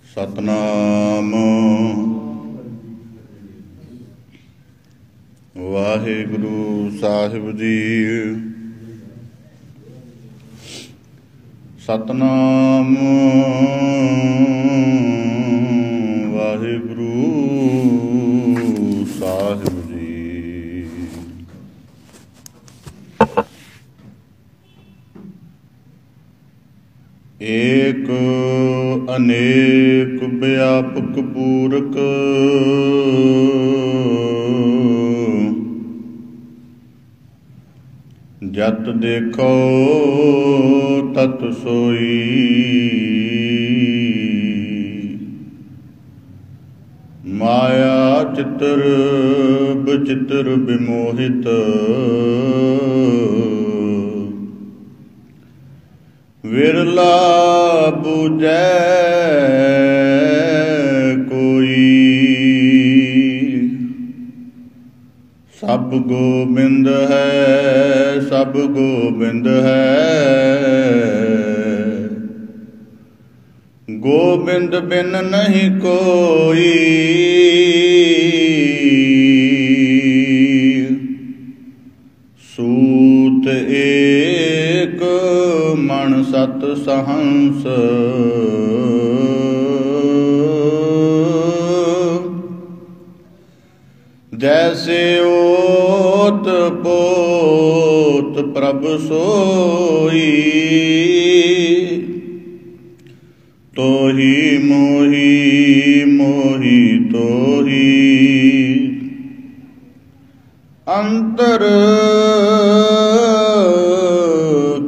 सतनाम वाहिगुरु साहिब जी। सतनाम वाहिगुरु साहिब जी। एक अनेक व्यापक पूरक जत देखो तत सोई। माया चित्र विचित्र विमोहित विरला बूझै कोई। सब गोबिंद है सब गोबिंद है, गोबिंद बिन नहीं कोई। सूत एक मन सत सहंस, जैसे ओत पोत प्रभ सोई। तो ही मोही मोही तो ही अंतर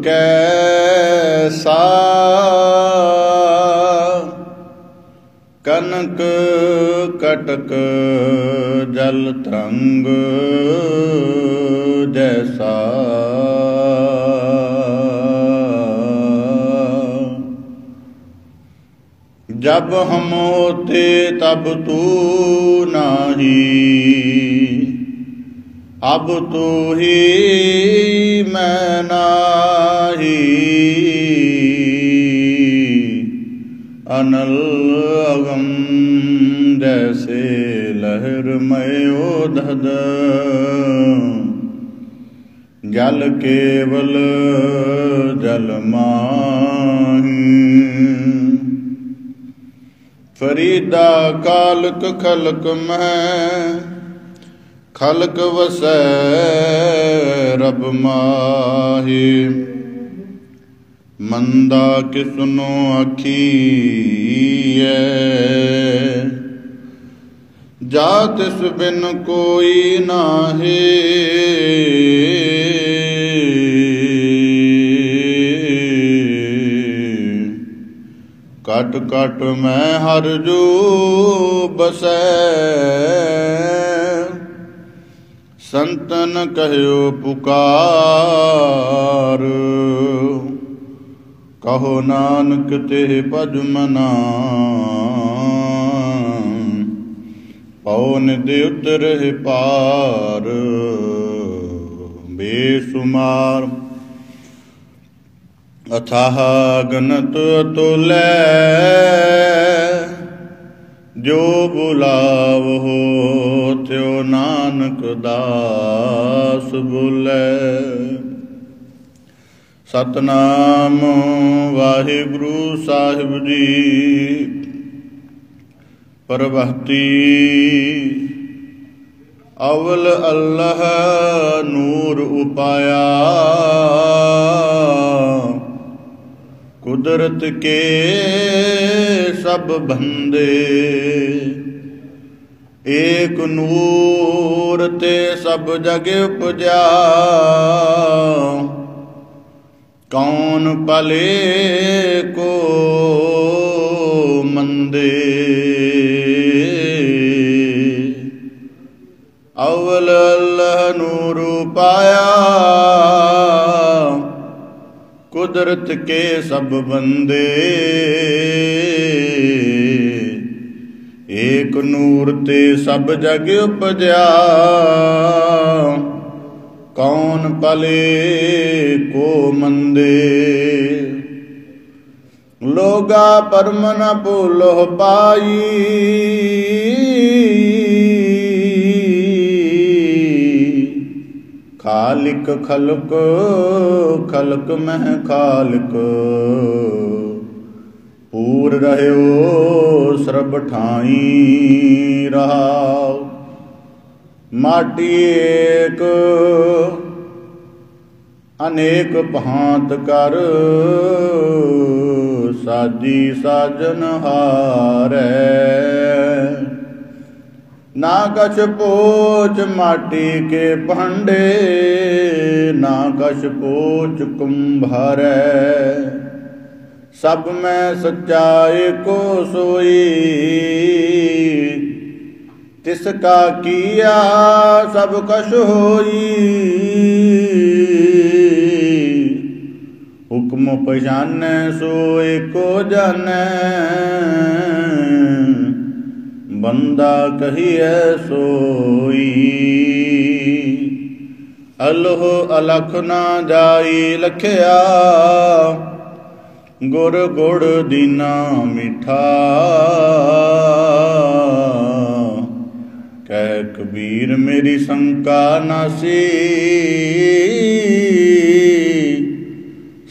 कैसा। कनक कटक जल तरंग जैसा। जब हम होते तब तू नाही, अब तू ही मैं नाही। अनल अगम जैसे लहर में ओधद, जल केवल जल माही। फरीदा कालक खलक में खलक वसै रब माही। मंदा किसनो आखिए, जा तिस बिन कोई नाहे। कट कट मैं हर जो बसै, संतन कहयो पुकार। कहो नानक ते पद मना, पौ निधि उतरहि पार। बेसुमार अथाह गनत अतुलै, जो बुलावहो त्यो नानक दास बोलै। सतनाम वाहिगुरु साहिब जी। प्रभति अवल अल्लाह नूर उपाया, कुदरत के सब बंदे। एक नूर ते सब जग उपजा, कौन पले को मंदे। अवल अल्लाह नूर पाया, कुदरत के सब बंदे। एक नूर ते सब जग उपजा, कौन पले को मंदे। ਲੋਗਾ ਪਰਮ ਨ ਭੂਲਹੁ ਪਾਈ। ਖਾਲਿਕ ਖਲਕ ਖਲਕ ਮਹਿ ਖਾਲਿਕ। ਪੂਰ ਰਹਿਓ ਸਰਬ ਠਾਈ ਰਹਾਉ। ਮਾਟੀ ਏਕ ਅਨੇਕ ਭਾਂਤ ਕਰ। ਸਾਜੀ ਸਾਜਨ ਹਾਰੈ। ਨਾ ਕਛ ਪੋਚ ਮਾਟੀ ਕੇ ਭਾਂਡੇ। ਨਾ ਕਛ ਪੋਚ ਕੁੰਭਾਰੈ। ਸਭ ਮੈਂ ਸੱਚਾ ਏਕੋ ਸੋਈ। ਤਿਸ ਕਾ ਕੀਆ ਸਭ ਕਛ ਹੋਈ। ਹੁਕਮ ਪਛਾਨੈ ਸੋ ਏਕੋ ਜਾਣੈ। ਬੰਦਾ ਕਹੀਐ ਸੋਈ। ਅਲਹ ਅਲਖ ਨਾ ਜਾਈ ਲਖਿਆ। ਗੁਰ ਗੁੜ ਦੀਨਾ ਮਿਠਾ। ਕਹਿ ਕਬੀਰ ਮੇਰੀ ਸ਼ੰਕਾ ਨਾਸੀ।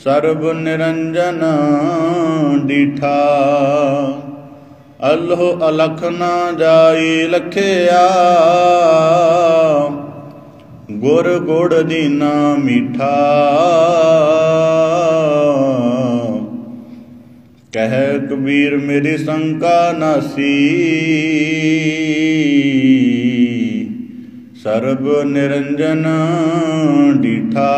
ਸਰਬ ਨਿਰੰਜਨ ਡੀਠਾ। ਅਲਹ ਅਲਖ ਨਾ ਜਾਈ ਲਖਿਆ। ਗੁਰ ਗੁੜ ਦੀਨਾ ਮਿਠਾ। ਕਹਿ ਕਬੀਰ ਮੇਰੀ ਸ਼ੰਕਾ ਨਾਸੀ। ਸਰਬ ਨਿਰੰਜਨ ਡੀਠਾ।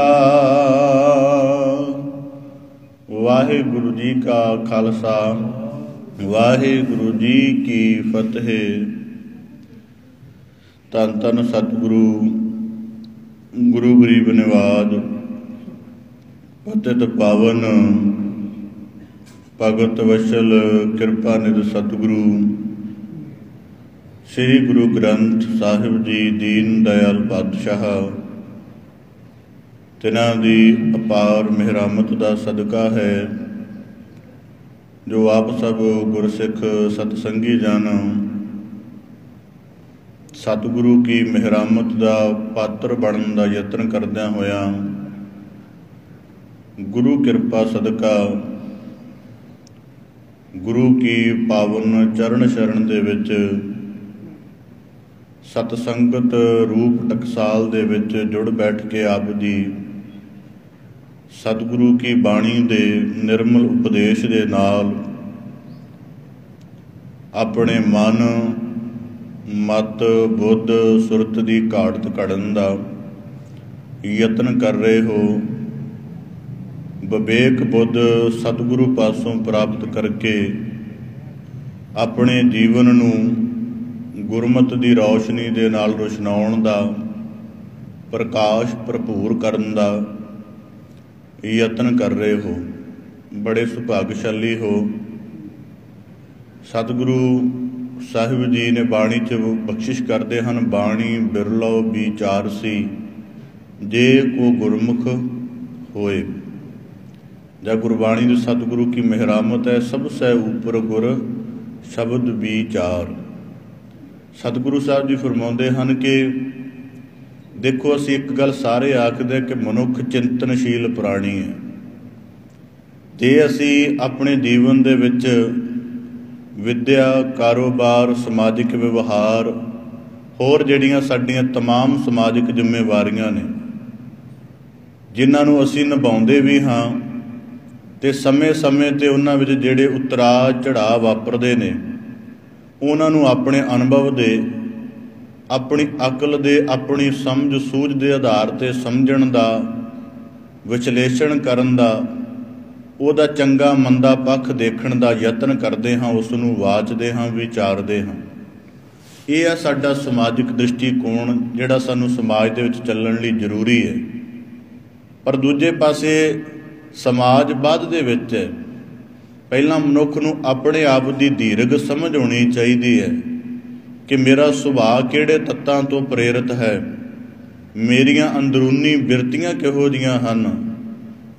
ਵਾਹਿਗੁਰੂ ਜੀ ਕਾ ਖਾਲਸਾ ਵਾਹਿਗੁਰੂ ਜੀ ਕੀ ਫਤਿਹ। ਧੰਨ ਧੰਨ ਸਤਿਗੁਰੂ ਗੁਰੂ ਗਰੀਬ ਨਿਵਾਜ ਪਤਿਤ ਪਾਵਨ ਭਗਤ ਵਸ਼ਲ ਕਿਰਪਾ ਨਿਧ ਸਤਿਗੁਰੂ ਸ੍ਰੀ ਗੁਰੂ ਗ੍ਰੰਥ ਸਾਹਿਬ ਜੀ ਦੀਨ ਦਇਆਲ ਪਾਤਸ਼ਾਹ। ਤਿਨਾਂ ਦੀ ਅਪਾਰ ਮਿਹਰਾਮਤ ਦਾ ਸਦਕਾ ਹੈ ਜੋ ਆਪ ਸਭ ਗੁਰਸਿੱਖ ਸਤਸੰਗੀ ਜਨ ਸਤਿਗੁਰੂ ਕੀ ਮਿਹਰਾਮਤ ਦਾ ਪਾਤਰ ਬਣਨ ਦਾ ਯਤਨ ਕਰਦਿਆਂ ਹੋਇਆਂ ਗੁਰੂ ਕਿਰਪਾ ਸਦਕਾ ਗੁਰੂ ਕੀ ਪਾਵਨ ਚਰਨ ਸ਼ਰਨ ਦੇ ਵਿੱਚ ਸਤਸੰਗਤ ਰੂਪ ਟਕਸਾਲ ਦੇ ਵਿੱਚ ਜੁੜ ਬੈਠ ਕੇ ਆਪ ਜੀ ਸਤਿਗੁਰੂ ਕੀ ਬਾਣੀ ਦੇ ਨਿਰਮਲ ਉਪਦੇਸ਼ ਦੇ ਨਾਲ ਆਪਣੇ ਮਨ ਮਤ ਬੁੱਧ ਸੁਰਤ ਦੀ ਘਾੜਤ ਕੱਢਣ ਦਾ ਯਤਨ ਕਰ ਰਹੇ ਹੋ। ਵਿਵੇਕ ਬੁੱਧ ਸਤਿਗੁਰੂ ਪਾਸੋਂ ਪ੍ਰਾਪਤ ਕਰਕੇ ਆਪਣੇ ਜੀਵਨ ਨੂੰ ਗੁਰਮਤਿ ਦੀ ਰੌਸ਼ਨੀ ਦੇ ਨਾਲ ਰੋਸ਼ਨਾਉਣ ਦਾ ਪ੍ਰਕਾਸ਼ ਭਰਪੂਰ ਕਰਨ ਦਾ ਯਤਨ ਕਰ ਰਹੇ ਹੋ। ਬੜੇ ਸੁਭਾਗਸ਼ਾਲੀ ਹੋ। ਸਤਿਗੁਰੂ ਸਾਹਿਬ ਜੀ ਨੇ ਬਾਣੀ 'ਚ ਬਖਸ਼ਿਸ਼ ਕਰਦੇ ਹਨ, ਬਾਣੀ ਬਿਰਲੋ ਵਿਚਾਰ ਸੀ ਜੇ ਕੋ ਗੁਰਮੁਖ ਹੋਏ। ਜਾਂ ਗੁਰਬਾਣੀ ਦੇ ਸਤਿਗੁਰੂ ਕੀ ਮਿਹਰਾਮਤ ਹੈ, ਸਭ ਸੇ ਉੱਪਰ ਗੁਰ ਸ਼ਬਦ ਵਿਚਾਰ। ਸਤਿਗੁਰੂ ਸਾਹਿਬ ਜੀ ਫਰਮਾਉਂਦੇ ਹਨ ਕਿ ਦੇਖੋ, ਅਸੀਂ ਇੱਕ ਗੱਲ ਸਾਰੇ ਆਖਦੇ ਕਿ ਮਨੁੱਖ ਚਿੰਤਨਸ਼ੀਲ ਪ੍ਰਾਣੀ ਹੈ। ਜੇ ਅਸੀਂ ਆਪਣੇ ਜੀਵਨ ਦੇ ਵਿੱਚ ਵਿੱਦਿਆ, ਕਾਰੋਬਾਰ, ਸਮਾਜਿਕ ਵਿਵਹਾਰ, ਹੋਰ ਜਿਹੜੀਆਂ ਸਾਡੀਆਂ ਤਮਾਮ ਸਮਾਜਿਕ ਜ਼ਿੰਮੇਵਾਰੀਆਂ ਨੇ ਜਿਨ੍ਹਾਂ ਨੂੰ ਅਸੀਂ ਨਿਭਾਉਂਦੇ ਵੀ ਹਾਂ ਅਤੇ ਸਮੇਂ-ਸਮੇਂ 'ਤੇ ਉਹਨਾਂ ਵਿੱਚ ਜਿਹੜੇ ਉਤਰਾਅ ਚੜ੍ਹਾਅ ਵਾਪਰਦੇ ਨੇ ਉਹਨਾਂ ਨੂੰ ਆਪਣੇ ਅਨੁਭਵ ਦੇ, ਆਪਣੀ ਅਕਲ ਦੇ, ਆਪਣੀ ਸਮਝ ਸੂਝ ਦੇ ਆਧਾਰ 'ਤੇ ਸਮਝਣ ਦਾ, ਵਿਸ਼ਲੇਸ਼ਣ ਕਰਨ ਦਾ, ਉਹਦਾ ਚੰਗਾ ਮੰਦਾ ਪੱਖ ਦੇਖਣ ਦਾ ਯਤਨ ਕਰਦੇ ਹਾਂ, ਉਸ ਨੂੰ ਵਾਚਦੇ ਹਾਂ, ਵਿਚਾਰਦੇ ਹਾਂ। ਇਹ ਆ ਸਾਡਾ ਸਮਾਜਿਕ ਦ੍ਰਿਸ਼ਟੀਕੋਣ ਜਿਹੜਾ ਸਾਨੂੰ ਸਮਾਜ ਦੇ ਵਿੱਚ ਚੱਲਣ ਲਈ ਜ਼ਰੂਰੀ ਹੈ। ਪਰ ਦੂਜੇ ਪਾਸੇ ਸਮਾਜ ਬਾਅਦ ਦੇ ਵਿੱਚ ਹੈ। ਪਹਿਲਾਂ ਮਨੁੱਖ ਨੂੰ ਆਪਣੇ ਆਪ ਦੀ ਦੀਰਘ ਸਮਝ ਹੋਣੀ ਚਾਹੀਦੀ ਹੈ ਕਿ ਮੇਰਾ ਸੁਭਾਅ ਕਿਹੜੇ ਤੱਤਾਂ ਤੋਂ ਪ੍ਰੇਰਿਤ ਹੈ, ਮੇਰੀਆਂ ਅੰਦਰੂਨੀ ਬਿਰਤੀਆਂ ਕਿਹੋ ਜਿਹੀਆਂ ਹਨ,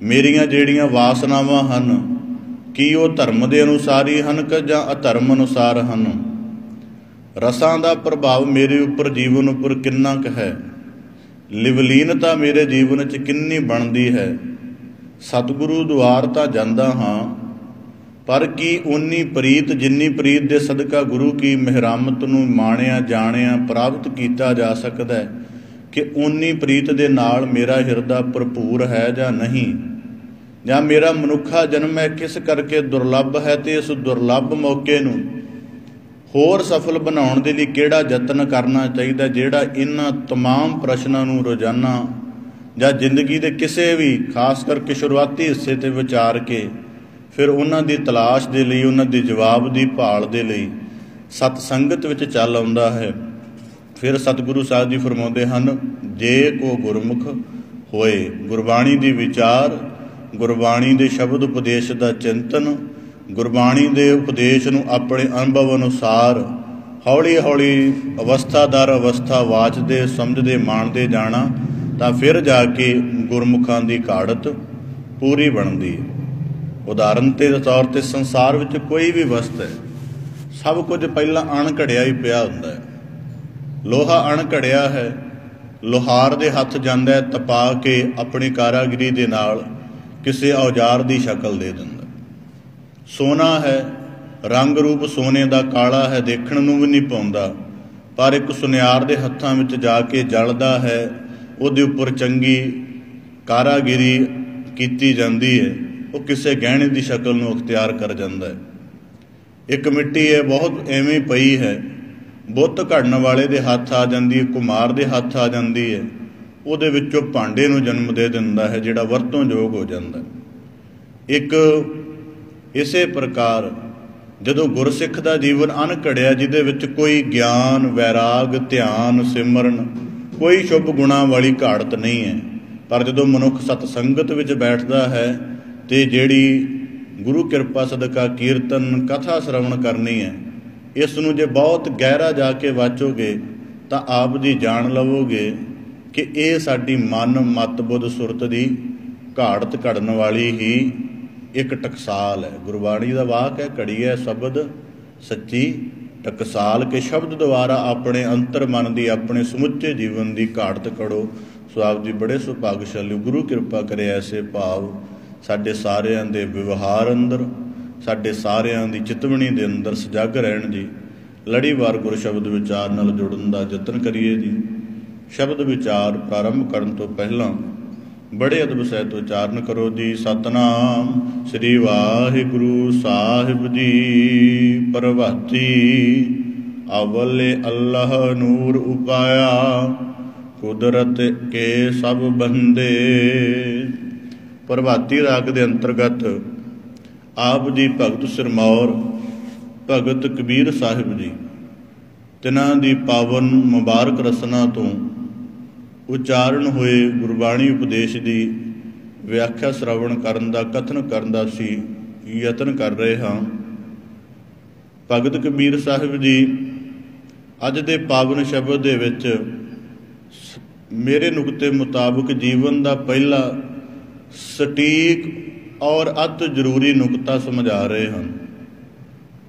ਮੇਰੀਆਂ ਜਿਹੜੀਆਂ ਵਾਸਨਾਵਾਂ ਹਨ ਕੀ ਉਹ ਧਰਮ ਦੇ ਅਨੁਸਾਰ ਹੀ ਹਨ ਕਿ ਜਾਂ ਅਧਰਮ ਅਨੁਸਾਰ ਹਨ। ਰਸਾਂ ਦਾ ਪ੍ਰਭਾਵ ਮੇਰੇ ਉੱਪਰ ਜੀਵਨ ਉੱਪਰ ਕਿੰਨਾ ਕੁ ਹੈ, ਲਿਵਲੀਨਤਾ ਮੇਰੇ ਜੀਵਨ 'ਚ ਕਿੰਨੀ ਬਣਦੀ ਹੈ। ਸਤਿਗੁਰੂ ਦੁਆਰ ਤਾਂ ਜਾਂਦਾ ਹਾਂ, ਪਰ ਕੀ ਉਨੀ ਪ੍ਰੀਤ ਜਿੰਨੀ ਪ੍ਰੀਤ ਦੇ ਸਦਕਾ ਗੁਰੂ ਕੀ ਮਿਹਰਮਤ ਨੂੰ ਮਾਣਿਆ ਜਾਣਿਆ ਪ੍ਰਾਪਤ ਕੀਤਾ ਜਾ ਸਕਦਾ ਹੈ, ਕਿ ਉਨੀ ਪ੍ਰੀਤ ਦੇ ਨਾਲ ਮੇਰਾ ਹਿਰਦਾ ਭਰਪੂਰ ਹੈ ਜਾਂ ਨਹੀਂ, ਜਾਂ ਮੇਰਾ ਮਨੁੱਖਾ ਜਨਮ ਹੈ ਕਿਸ ਕਰਕੇ ਦੁਰਲੱਭ ਹੈ, ਅਤੇ ਇਸ ਦੁਰਲੱਭ ਮੌਕੇ ਨੂੰ ਹੋਰ ਸਫਲ ਬਣਾਉਣ ਦੇ ਲਈ ਕਿਹੜਾ ਯਤਨ ਕਰਨਾ ਚਾਹੀਦਾ, ਜਿਹੜਾ ਇਹਨਾਂ ਤਮਾਮ ਪ੍ਰਸ਼ਨਾਂ ਨੂੰ ਰੋਜ਼ਾਨਾ ਜਾਂ ਜ਼ਿੰਦਗੀ ਦੇ ਕਿਸੇ ਵੀ ਖਾਸ ਕਰਕੇ ਸ਼ੁਰੂਆਤੀ ਹਿੱਸੇ 'ਤੇ ਵਿਚਾਰ ਕੇ ਫਿਰ ਉਹਨਾਂ ਦੀ ਤਲਾਸ਼ ਦੇ ਲਈ, ਉਹਨਾਂ ਦੇ ਜਵਾਬ ਦੀ ਭਾਲ ਦੇ ਲਈ ਸਤ ਸੰਗਤ ਵਿੱਚ ਚੱਲ ਆਉਂਦਾ ਹੈ। ਫਿਰ ਸਤਿਗੁਰੂ ਸਾਹਿਬ ਜੀ ਫਰਮਾਉਂਦੇ ਹਨ, ਜੇ ਕੋ ਗੁਰਮੁਖ ਹੋਏ, ਗੁਰਬਾਣੀ ਦੀ ਵਿਚਾਰ, ਗੁਰਬਾਣੀ ਦੇ ਸ਼ਬਦ ਉਪਦੇਸ਼ ਦਾ ਚਿੰਤਨ, ਗੁਰਬਾਣੀ ਦੇ ਉਪਦੇਸ਼ ਨੂੰ ਆਪਣੇ ਅਨੁਭਵ ਅਨੁਸਾਰ ਹੌਲੀ ਹੌਲੀ ਅਵਸਥਾ ਦਰ ਅਵਸਥਾ ਵਾਚਦੇ ਸਮਝਦੇ ਮਾਣਦੇ ਜਾਣਾ, ਤਾਂ ਫਿਰ ਜਾ ਕੇ ਗੁਰਮੁਖਾਂ ਦੀ ਘਾੜਤ ਪੂਰੀ ਬਣਦੀ ਹੈ। ਉਦਾਹਰਨ ਦੇ ਤੌਰ 'ਤੇ ਸੰਸਾਰ ਵਿੱਚ ਕੋਈ ਵੀ ਵਸਤ ਹੈ, ਸਭ ਕੁਝ ਪਹਿਲਾਂ ਅਣਘੜਿਆ ਹੀ ਪਿਆ ਹੁੰਦਾ ਹੈ। ਲੋਹਾ ਅਣਘੜਿਆ ਹੈ, ਲੋਹਾਰ ਦੇ ਹੱਥ ਜਾਂਦਾ ਹੈ, ਤਪਾ ਕੇ ਆਪਣੀ ਕਾਰਾਗਰੀ ਦੇ ਨਾਲ ਕਿਸੇ ਔਜ਼ਾਰ ਦੀ ਸ਼ਕਲ ਦੇ ਦਿੰਦਾ। ਸੋਨਾ ਹੈ, ਰੰਗ ਰੂਪ ਸੋਨੇ ਦਾ ਕਾਲਾ ਹੈ, ਦੇਖਣ ਨੂੰ ਵੀ ਨਹੀਂ ਪਾਉਂਦਾ, ਪਰ ਇੱਕ ਸੁਨਿਆਰ ਦੇ ਹੱਥਾਂ ਵਿੱਚ ਜਾ ਕੇ ਜਲਦਾ ਹੈ, ਉਹਦੇ ਉੱਪਰ ਚੰਗੀ ਕਾਰਾਗਰੀ ਕੀਤੀ ਜਾਂਦੀ ਹੈ, ਉਹ ਕਿਸੇ ਗਹਿਣੇ ਦੀ ਸ਼ਕਲ ਨੂੰ ਅਖਤਿਆਰ ਕਰ ਜਾਂਦਾ ਹੈ। ਇੱਕ ਮਿੱਟੀ ਹੈ, ਬਹੁਤ ਐਵੇਂ ਪਈ ਹੈ, ਬੁੱਤ ਘੜਨ ਵਾਲੇ ਦੇ ਹੱਥ ਆ ਜਾਂਦੀ ਹੈ, ਕੁਮਾਰ ਦੇ ਹੱਥ ਆ ਜਾਂਦੀ ਹੈ, ਉਹਦੇ ਵਿੱਚੋਂ ਭਾਂਡੇ ਨੂੰ ਜਨਮ ਦੇ ਦਿੰਦਾ ਹੈ, ਜਿਹੜਾ ਵਰਤੋਂ ਯੋਗ ਹੋ ਜਾਂਦਾ। ਇੱਕ ਇਸੇ ਪ੍ਰਕਾਰ ਜਦੋਂ ਗੁਰਸਿੱਖ ਦਾ ਜੀਵਨ ਅਣਘੜਿਆ, ਜਿਹਦੇ ਵਿੱਚ ਕੋਈ ਗਿਆਨ, ਵੈਰਾਗ, ਧਿਆਨ, ਸਿਮਰਨ, ਕੋਈ ਸ਼ੁਭ ਗੁਣਾਂ ਵਾਲੀ ਘਾੜਤ ਨਹੀਂ ਹੈ, ਪਰ ਜਦੋਂ ਮਨੁੱਖ ਸਤ ਸੰਗਤ ਵਿੱਚ ਬੈਠਦਾ ਹੈ ਅਤੇ ਜਿਹੜੀ ਗੁਰੂ ਕਿਰਪਾ ਸਦਕਾ ਕੀਰਤਨ ਕਥਾ ਸ਼ਰਵਣ ਕਰਨੀ ਹੈ, ਇਸ ਨੂੰ ਜੇ ਬਹੁਤ ਗਹਿਰਾ ਜਾ ਕੇ ਵਾਚੋਗੇ ਤਾਂ ਆਪ ਜੀ ਜਾਣ ਲਵੋਗੇ ਕਿ ਇਹ ਸਾਡੀ ਮਨ ਮਤ ਬੁੱਧ ਸੁਰਤ ਦੀ ਘਾੜਤ ਘੜਨ ਵਾਲੀ ਹੀ ਇੱਕ ਟਕਸਾਲ ਹੈ। ਗੁਰਬਾਣੀ ਦਾ ਵਾਕ ਹੈ, ਘੜੀ ਹੈ ਸ਼ਬਦ ਸੱਚੀ ਟਕਸਾਲ ਕੇ ਸ਼ਬਦ ਦੁਆਰਾ ਆਪਣੇ ਅੰਤਰ ਮਨ ਦੀ ਆਪਣੇ ਸਮੁੱਚੇ ਜੀਵਨ ਦੀ ਘਾੜਤ ਘੜੋ। ਸੋ ਆਪ ਜੀ ਬੜੇ ਸੁਭਾਗਸ਼ਾਲੀ, ਗੁਰੂ ਕਿਰਪਾ ਕਰੇ ਐਸੇ ਭਾਵ ਸਾਡੇ ਸਾਰਿਆਂ ਦੇ ਵਿਵਹਾਰ ਅੰਦਰ, ਸਾਡੇ ਸਾਰਿਆਂ ਦੀ ਚਿਤਵਣੀ ਦੇ ਅੰਦਰ ਸਜਗ ਰਹਿਣ ਜੀ। ਲੜੀਵਾਰ ਗੁਰ ਸ਼ਬਦ ਵਿਚਾਰ ਨਾਲ ਜੁੜਨ ਦਾ ਯਤਨ ਕਰੀਏ ਜੀ। ਸ਼ਬਦ ਵਿਚਾਰ ਪ੍ਰਾਰੰਭ ਕਰਨ ਤੋਂ ਪਹਿਲਾਂ ਬੜੇ ਅਦਬ ਸਹਿਤ ਉਚਾਰਨ ਕਰੋ ਜੀ। ਸਤਨਾਮ ਸ੍ਰੀ ਵਾਹਿਗੁਰੂ ਸਾਹਿਬ ਜੀ। ਪ੍ਰਭਾਤੀ ਅਵਲੇ ਅੱਲਾਹ ਨੂਰ ਉਪਾਇਆ, ਕੁਦਰਤ ਕੇ ਸਭ ਬੰਦੇ। ਪ੍ਰਭਾਤੀ ਰਾਗ ਦੇ ਅੰਤਰਗਤ ਆਪ ਜੀ ਭਗਤ ਸਿਰਮੌਰ ਭਗਤ ਕਬੀਰ ਸਾਹਿਬ ਜੀ ਤਿਨਾਂ ਦੀ ਪਾਵਨ ਮੁਬਾਰਕ ਰਸਨਾ ਤੋਂ ਉਚਾਰਨ ਹੋਏ ਗੁਰਬਾਣੀ ਉਪਦੇਸ਼ ਦੀ ਵਿਆਖਿਆ ਸ਼ਰਵਣ ਕਰਨ ਦਾ, ਕਥਨ ਕਰਨ ਦਾ ਅਸੀਂ ਯਤਨ ਕਰ ਰਹੇ ਹਾਂ। ਭਗਤ ਕਬੀਰ ਸਾਹਿਬ ਜੀ ਅੱਜ ਦੇ ਪਾਵਨ ਸ਼ਬਦ ਦੇ ਵਿੱਚ ਮੇਰੇ ਨੁਕਤੇ ਮੁਤਾਬਕ ਜੀਵਨ ਦਾ ਪਹਿਲਾ ਸਟੀਕ ਔਰ ਅਤਿ ਜ਼ਰੂਰੀ ਨੁਕਤਾ ਸਮਝਾ ਰਹੇ ਹਨ।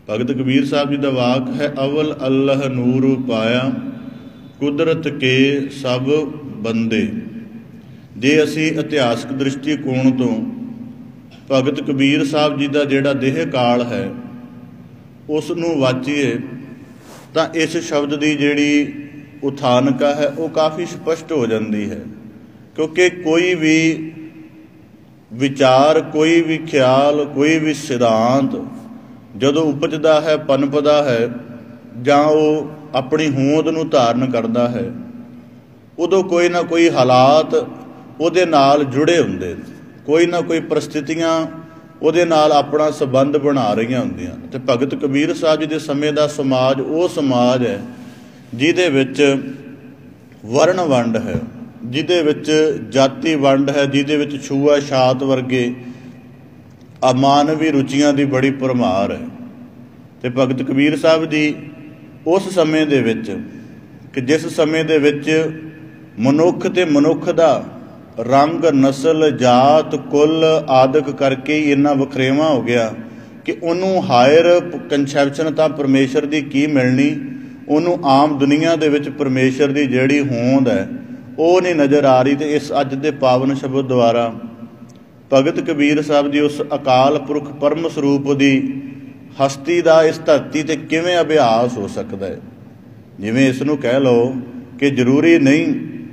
ਭਗਤ ਕਬੀਰ ਸਾਹਿਬ ਜੀ ਦਾ ਵਾਕ ਹੈ, ਅਵਲ ਅੱਲਾਹ ਨੂਰ ਪਾਇਆ, ਕੁਦਰਤ ਕੇ ਸਭ ਬੰਦੇ। ਜੇ ਅਸੀਂ ਇਤਿਹਾਸਕ ਦ੍ਰਿਸ਼ਟੀਕੋਣ ਤੋਂ ਭਗਤ ਕਬੀਰ ਸਾਹਿਬ ਜੀ ਦਾ ਜਿਹੜਾ ਦੇਹ ਕਾਲ ਹੈ ਉਸ ਨੂੰ ਵਾਚੀਏ ਤਾਂ ਇਸ ਸ਼ਬਦ ਦੀ ਜਿਹੜੀ ਉਥਾਨਕਾ ਹੈ ਉਹ ਕਾਫੀ ਸਪਸ਼ਟ ਹੋ ਜਾਂਦੀ ਹੈ, ਕਿਉਂਕਿ ਕੋਈ ਵੀ ਵਿਚਾਰ, ਕੋਈ ਵੀ ਖਿਆਲ, ਕੋਈ ਵੀ ਸਿਧਾਂਤ ਜਦੋਂ ਉਪਜਦਾ ਹੈ, ਪਨਪਦਾ ਹੈ, ਜਾਂ ਉਹ ਆਪਣੀ ਹੋਂਦ ਨੂੰ ਧਾਰਨ ਕਰਦਾ ਹੈ, ਉਦੋਂ ਕੋਈ ਨਾ ਕੋਈ ਹਾਲਾਤ ਉਹਦੇ ਨਾਲ ਜੁੜੇ ਹੁੰਦੇ, ਕੋਈ ਨਾ ਕੋਈ ਪਰਿਸਥਿਤੀਆਂ ਉਹਦੇ ਨਾਲ ਆਪਣਾ ਸੰਬੰਧ ਬਣਾ ਰਹੀਆਂ ਹੁੰਦੀਆਂ। ਅਤੇ ਭਗਤ ਕਬੀਰ ਸਾਹਿਬ ਜੀ ਦੇ ਸਮੇਂ ਦਾ ਸਮਾਜ ਉਹ ਸਮਾਜ ਹੈ ਜਿਹਦੇ ਵਿੱਚ ਵਰਨ ਵੰਡ ਹੈ, ਜਿਹਦੇ ਵਿੱਚ ਜਾਤੀ ਵੰਡ ਹੈ, ਜਿਹਦੇ ਵਿੱਚ ਛੂਆ ਛਾਤ ਵਰਗੇ ਅਮਾਨਵੀ ਰੁਚੀਆਂ ਦੀ ਬੜੀ ਭਰਮਾਰ ਹੈ। ਅਤੇ ਭਗਤ ਕਬੀਰ ਸਾਹਿਬ ਜੀ ਉਸ ਸਮੇਂ ਦੇ ਵਿੱਚ, ਕਿ ਜਿਸ ਸਮੇਂ ਦੇ ਵਿੱਚ ਮਨੁੱਖ ਅਤੇ ਮਨੁੱਖ ਦਾ ਰੰਗ, ਨਸਲ, ਜਾਤ, ਕੁੱਲ ਆਦਿਕ ਕਰਕੇ ਹੀ ਇੰਨਾ ਵਖਰੇਵਾਂ ਹੋ ਗਿਆ कि उन्होंने हायर कंसैप्शन तो परमेश्वर की की मिलनी, उन्होंने आम दुनिया दे विच परमेश्वर की जिहड़ी होंद है वो नहीं नज़र आ रही। तो इस अज के पावन शब्द द्वारा भगत कबीर साहब जी उस अकाल पुरख परम स्वरूप की हस्ती का इस धरती ते किवें अभ्यास हो सकता है। जिवें इसनूं कह लो कि जरूरी नहीं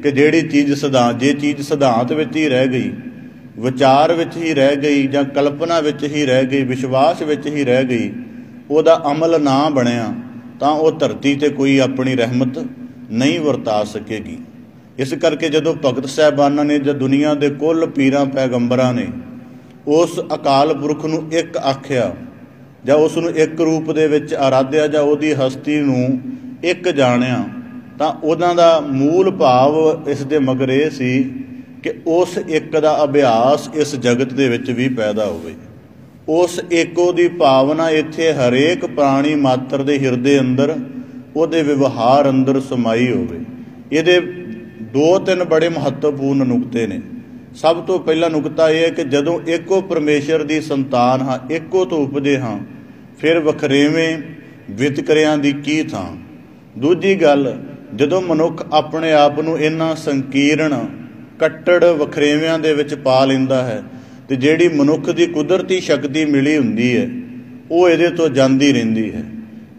कि जिहड़ी चीज़ सिद्धांत, जे चीज़ सिद्धांत विच ही रह गई, विचार विच ही रह गई, जां कल्पना विच ही रह गई, विश्वास विच ही रह गई, उहदा अमल ना बनिया तां वो धरती ते कोई अपनी रहमत नहीं वरता सकेगी। इस करके जदों भगत साहिबाना ने जां दुनिया के कुल पीरां पैगंबरां ने उस अकाल पुरख नूं एक आख्या जां उसनूं एक रूप दे विच आराध्या जां उहदी हस्ती नूं एक जाणिया, तां उहदां दा मूल भाव इस दे मगर ये सी कि उस एक दा अभ्यास इस जगत दे विच भी पैदा होवे। उस एको दी भावना इत्थे हरेक प्राणी मात्र दे हिरदे अंदर उहदे व्यवहार अंदर समाई होवे। इहदे दो तीन बड़े महत्वपूर्ण नुकते ने। सब तो पहला नुकता यह है कि जदों एको परमेश्वर की संतान हाँ, एको तो उपजे हाँ, फिर वखरेवें वितकरियां दी की थां। दूजी गल, जदों मनुख अपने आप नूं इन्हां संकीर्ण कट्टड़ वखरेविਆਂ दे विच पा लैंदा है ते जिहड़ी मनुख की कुदरती शक्ति मिली हुंदी है वो इहदे तो जांदी रहिंदी है।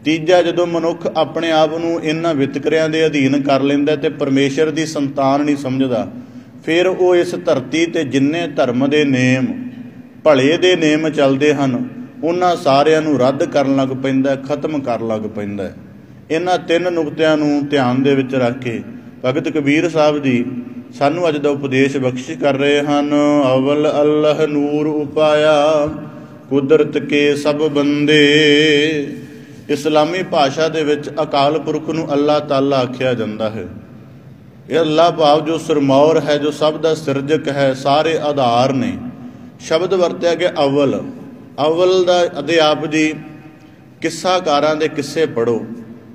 तीजा, जदों मनुख अपने आप नूं इन्हां वितकरियां दे अधीन कर लैंदा ते परमेश्वर की संतान नहीं समझदा, फिर वो इस धरती ते जिन्ने धर्म के नेम भले दे नेम चलते हैं उन्हां सारिआं नूं रद्द करन लग पैंदा, खत्म कर लग पैंदा। इन्हां तीन नुकतिआं नूं ध्यान दे विच रख के भगत कबीर साहब जी सानू अज दा उपदेश बख्शिश कर रहे हैं। अवल अल्लाह नूर उपाया कुदरत के सब बंदे। इस्लामी भाषा दे विच अकाल पुरख नूं अल्लाह ताला आख्या जांदा है। ये अल्लाह भाव जो सिरमौर है, जो सब दा सिरजक है, सारे आधार ने। शब्द वरत्या गया अवल। अवल दा अदे आप जी किस्साकारां दे किस्से पढ़ो,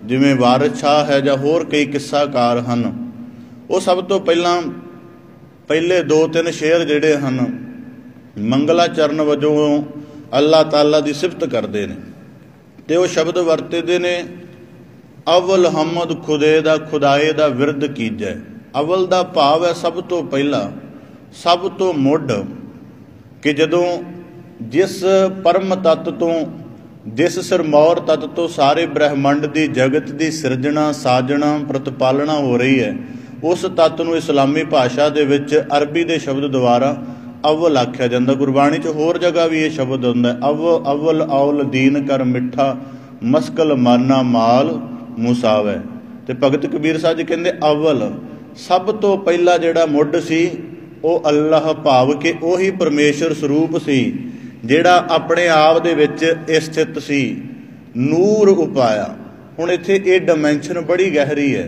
जिवें वारिस शाह है जां होर कई किस्साकार हैं, वो सब तो पहले दो तीन शेर जिहड़े हैं मंगलाचरण वजों अल्लाह ताला की सिफत करते हैं। तो वो शब्द वरतते ने अवल हमद खुदे दा खुदाए दा विरद कीजै। अवल दा भाव है सब तो पहला, सब तो मुढ़, कि जदों जिस परम तत्त तो, जिस सिरमौर तत्त तो सारे ब्रह्मंड की जगत की सिरजना साजना प्रतिपालना हो रही है, उस तत्त नूं इस्लामी भाषा दे विच अरबी दे शब्द द्वारा अव्वल आख्या जाता। गुरबाणी च होर जगह भी ये शब्द हुंदा है, अव्वल औल दीन कर मिठा मस्कल माना माल मुसावै। ते भगत कबीर साहब जी कहंदे अव्वल सब तो पहला जिहड़ा मुढ़ सी वो अल्लाह, भाव के उही परमेश्वर स्वरूप सी जिहड़ा अपने आप दे विच स्थित सी। नूर उपाया, हुण इत्थे ये डायमैंशन बड़ी गहरी है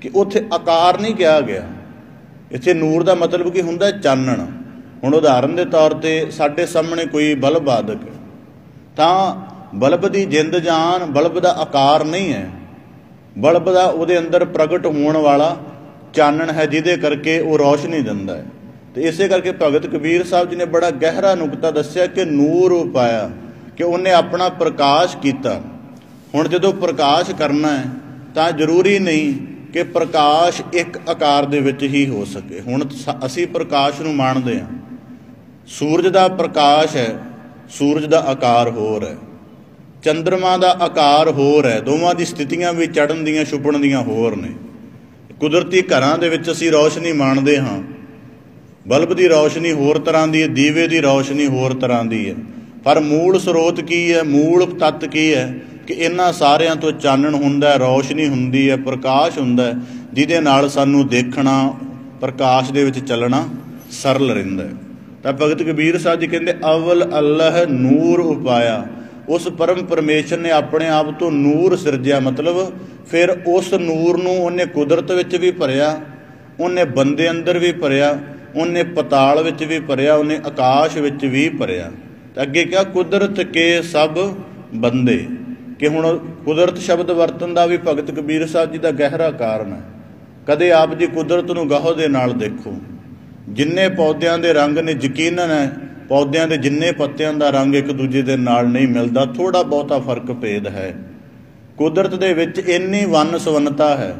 कि उत्थे आकार नहीं कहा गया। इत्थे नूर का मतलब की हुंदा चानण। हुण उदाहरण के तौर पर साडे सामने कोई बल्ब बादक तां बल्ब की जिंद जान बल्ब का आकार नहीं है, बल्ब का उहदे अंदर प्रगट होने वाला चानण है जिहदे करके वो रोशनी दिंदा है। तो इस करके भगत कबीर साहब जी ने बड़ा गहरा नुकता दस्सिया कि नूर उपाया, कि उन्हें अपना प्रकाश किया। हुण जदों प्रकाश करना है तां जरूरी नहीं कि प्रकाश एक आकार दे विच ही हो सके। हुण असी प्रकाश नूं माणदे हां, सूरज का प्रकाश है, सूरज का आकार होर है, चंद्रमा का आकार होर है, दोवां दी स्थितियां भी चढ़न दियां छुपण दियां होर ने। कुदरती घरां दे विच असी रोशनी माणदे हां, बल्ब की रोशनी होर तरह की है, दीवे की रोशनी होर तरह की है, पर मूल स्रोत की है, मूल तत्त की है कि इन्हां सारियां तो चानण हुंदा है, रोशनी हुंदी है, प्रकाश हुंदा है, जिहदे नाल सानू देखना, प्रकाश दे विच चलना सरल रहिंदा है। तां भगत कबीर साहब जी कहंदे अवल अल्लाह नूर उपाया। उस परम परमेश्वर ने अपने आप तो नूर सिरजिया, मतलब फिर उस नूर नूं उन्हें कुदरत विच भी भरिया, उन्हें बंदे अंदर भी भरिया, उन्हें पताल विच भी भरिया, उन्हें आकाश विच भी भरिया। अगे क्या कुदरत के सब बंदे, कि हुण कुदरत शब्द वरतन का भी भगत कबीर साहब जी का गहरा कारण है। कदे आप जी कुदरत नूं गाहो दे नाल देखो, जिन्ने पौदियां दे रंग ने यकीनन है ਪੌਦਿਆਂ ਦੇ ਜਿੰਨੇ ਪੱਤਿਆਂ ਦਾ ਰੰਗ ਇੱਕ ਦੂਜੇ ਦੇ ਨਾਲ ਨਹੀਂ ਮਿਲਦਾ, ਥੋੜ੍ਹਾ ਬਹੁਤਾ ਫਰਕ ਭੇਦ ਹੈ। ਕੁਦਰਤ ਦੇ ਵਿੱਚ ਇੰਨੀ ਵੰਨ ਸੁਵੰਨਤਾ ਹੈ।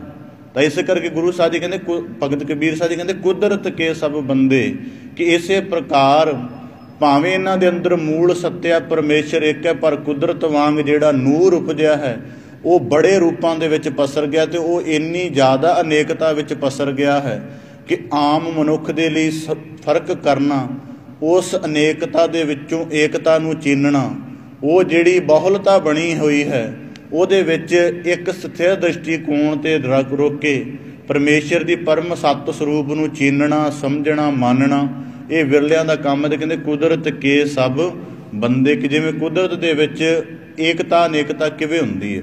ਤਾਂ ਇਸ ਕਰਕੇ ਗੁਰੂ ਸਾਹਿਬ ਜੀ ਕਹਿੰਦੇ, ਭਗਤ ਕਬੀਰ ਸਾਹਿਬ ਜੀ ਕਹਿੰਦੇ, ਕੁਦਰਤ ਕੇ ਸਭ ਬੰਦੇ, ਕਿ ਇਸੇ ਪ੍ਰਕਾਰ ਭਾਵੇਂ ਇਹਨਾਂ ਦੇ ਅੰਦਰ ਮੂਲ ਸੱਤਿਆ ਪਰਮੇਸ਼ਰ ਇੱਕ ਹੈ, ਪਰ ਕੁਦਰਤ ਵਾਂਗ ਜਿਹੜਾ ਨੂਰ ਉਪਜਿਆ ਹੈ ਉਹ ਬੜੇ ਰੂਪਾਂ ਦੇ ਵਿੱਚ ਪਸਰ ਗਿਆ, ਅਤੇ ਉਹ ਇੰਨੀ ਜ਼ਿਆਦਾ ਅਨੇਕਤਾ ਵਿੱਚ ਪਸਰ ਗਿਆ ਹੈ ਕਿ ਆਮ ਮਨੁੱਖ ਦੇ ਲਈ ਫਰਕ ਕਰਨਾ, ਉਸ ਅਨੇਕਤਾ ਦੇ ਵਿੱਚੋਂ ਏਕਤਾ ਨੂੰ ਚੀਨਣਾ, ਉਹ ਜਿਹੜੀ ਬਹੁਲਤਾ ਬਣੀ ਹੋਈ ਹੈ ਉਹਦੇ ਵਿੱਚ ਇੱਕ ਸਥਿਰ ਦ੍ਰਿਸ਼ਟੀਕੋਣ 'ਤੇ ਰੁਕ ਕੇ ਪਰਮੇਸ਼ਰ ਦੀ ਪਰਮ ਸੱਤ ਸਰੂਪ ਨੂੰ ਚੀਨਣਾ, ਸਮਝਣਾ, ਮੰਨਣਾ, ਇਹ ਵਿਰਲਿਆਂ ਦਾ ਕੰਮ ਹੈ। ਤੇ ਕਹਿੰਦੇ ਕੁਦਰਤ ਕੇ ਸਭ ਬੰਦੇ, ਕਿ ਜਿਵੇਂ ਕੁਦਰਤ ਦੇ ਵਿੱਚ ਏਕਤਾ ਅਨੇਕਤਾ ਕਿਵੇਂ ਹੁੰਦੀ ਹੈ,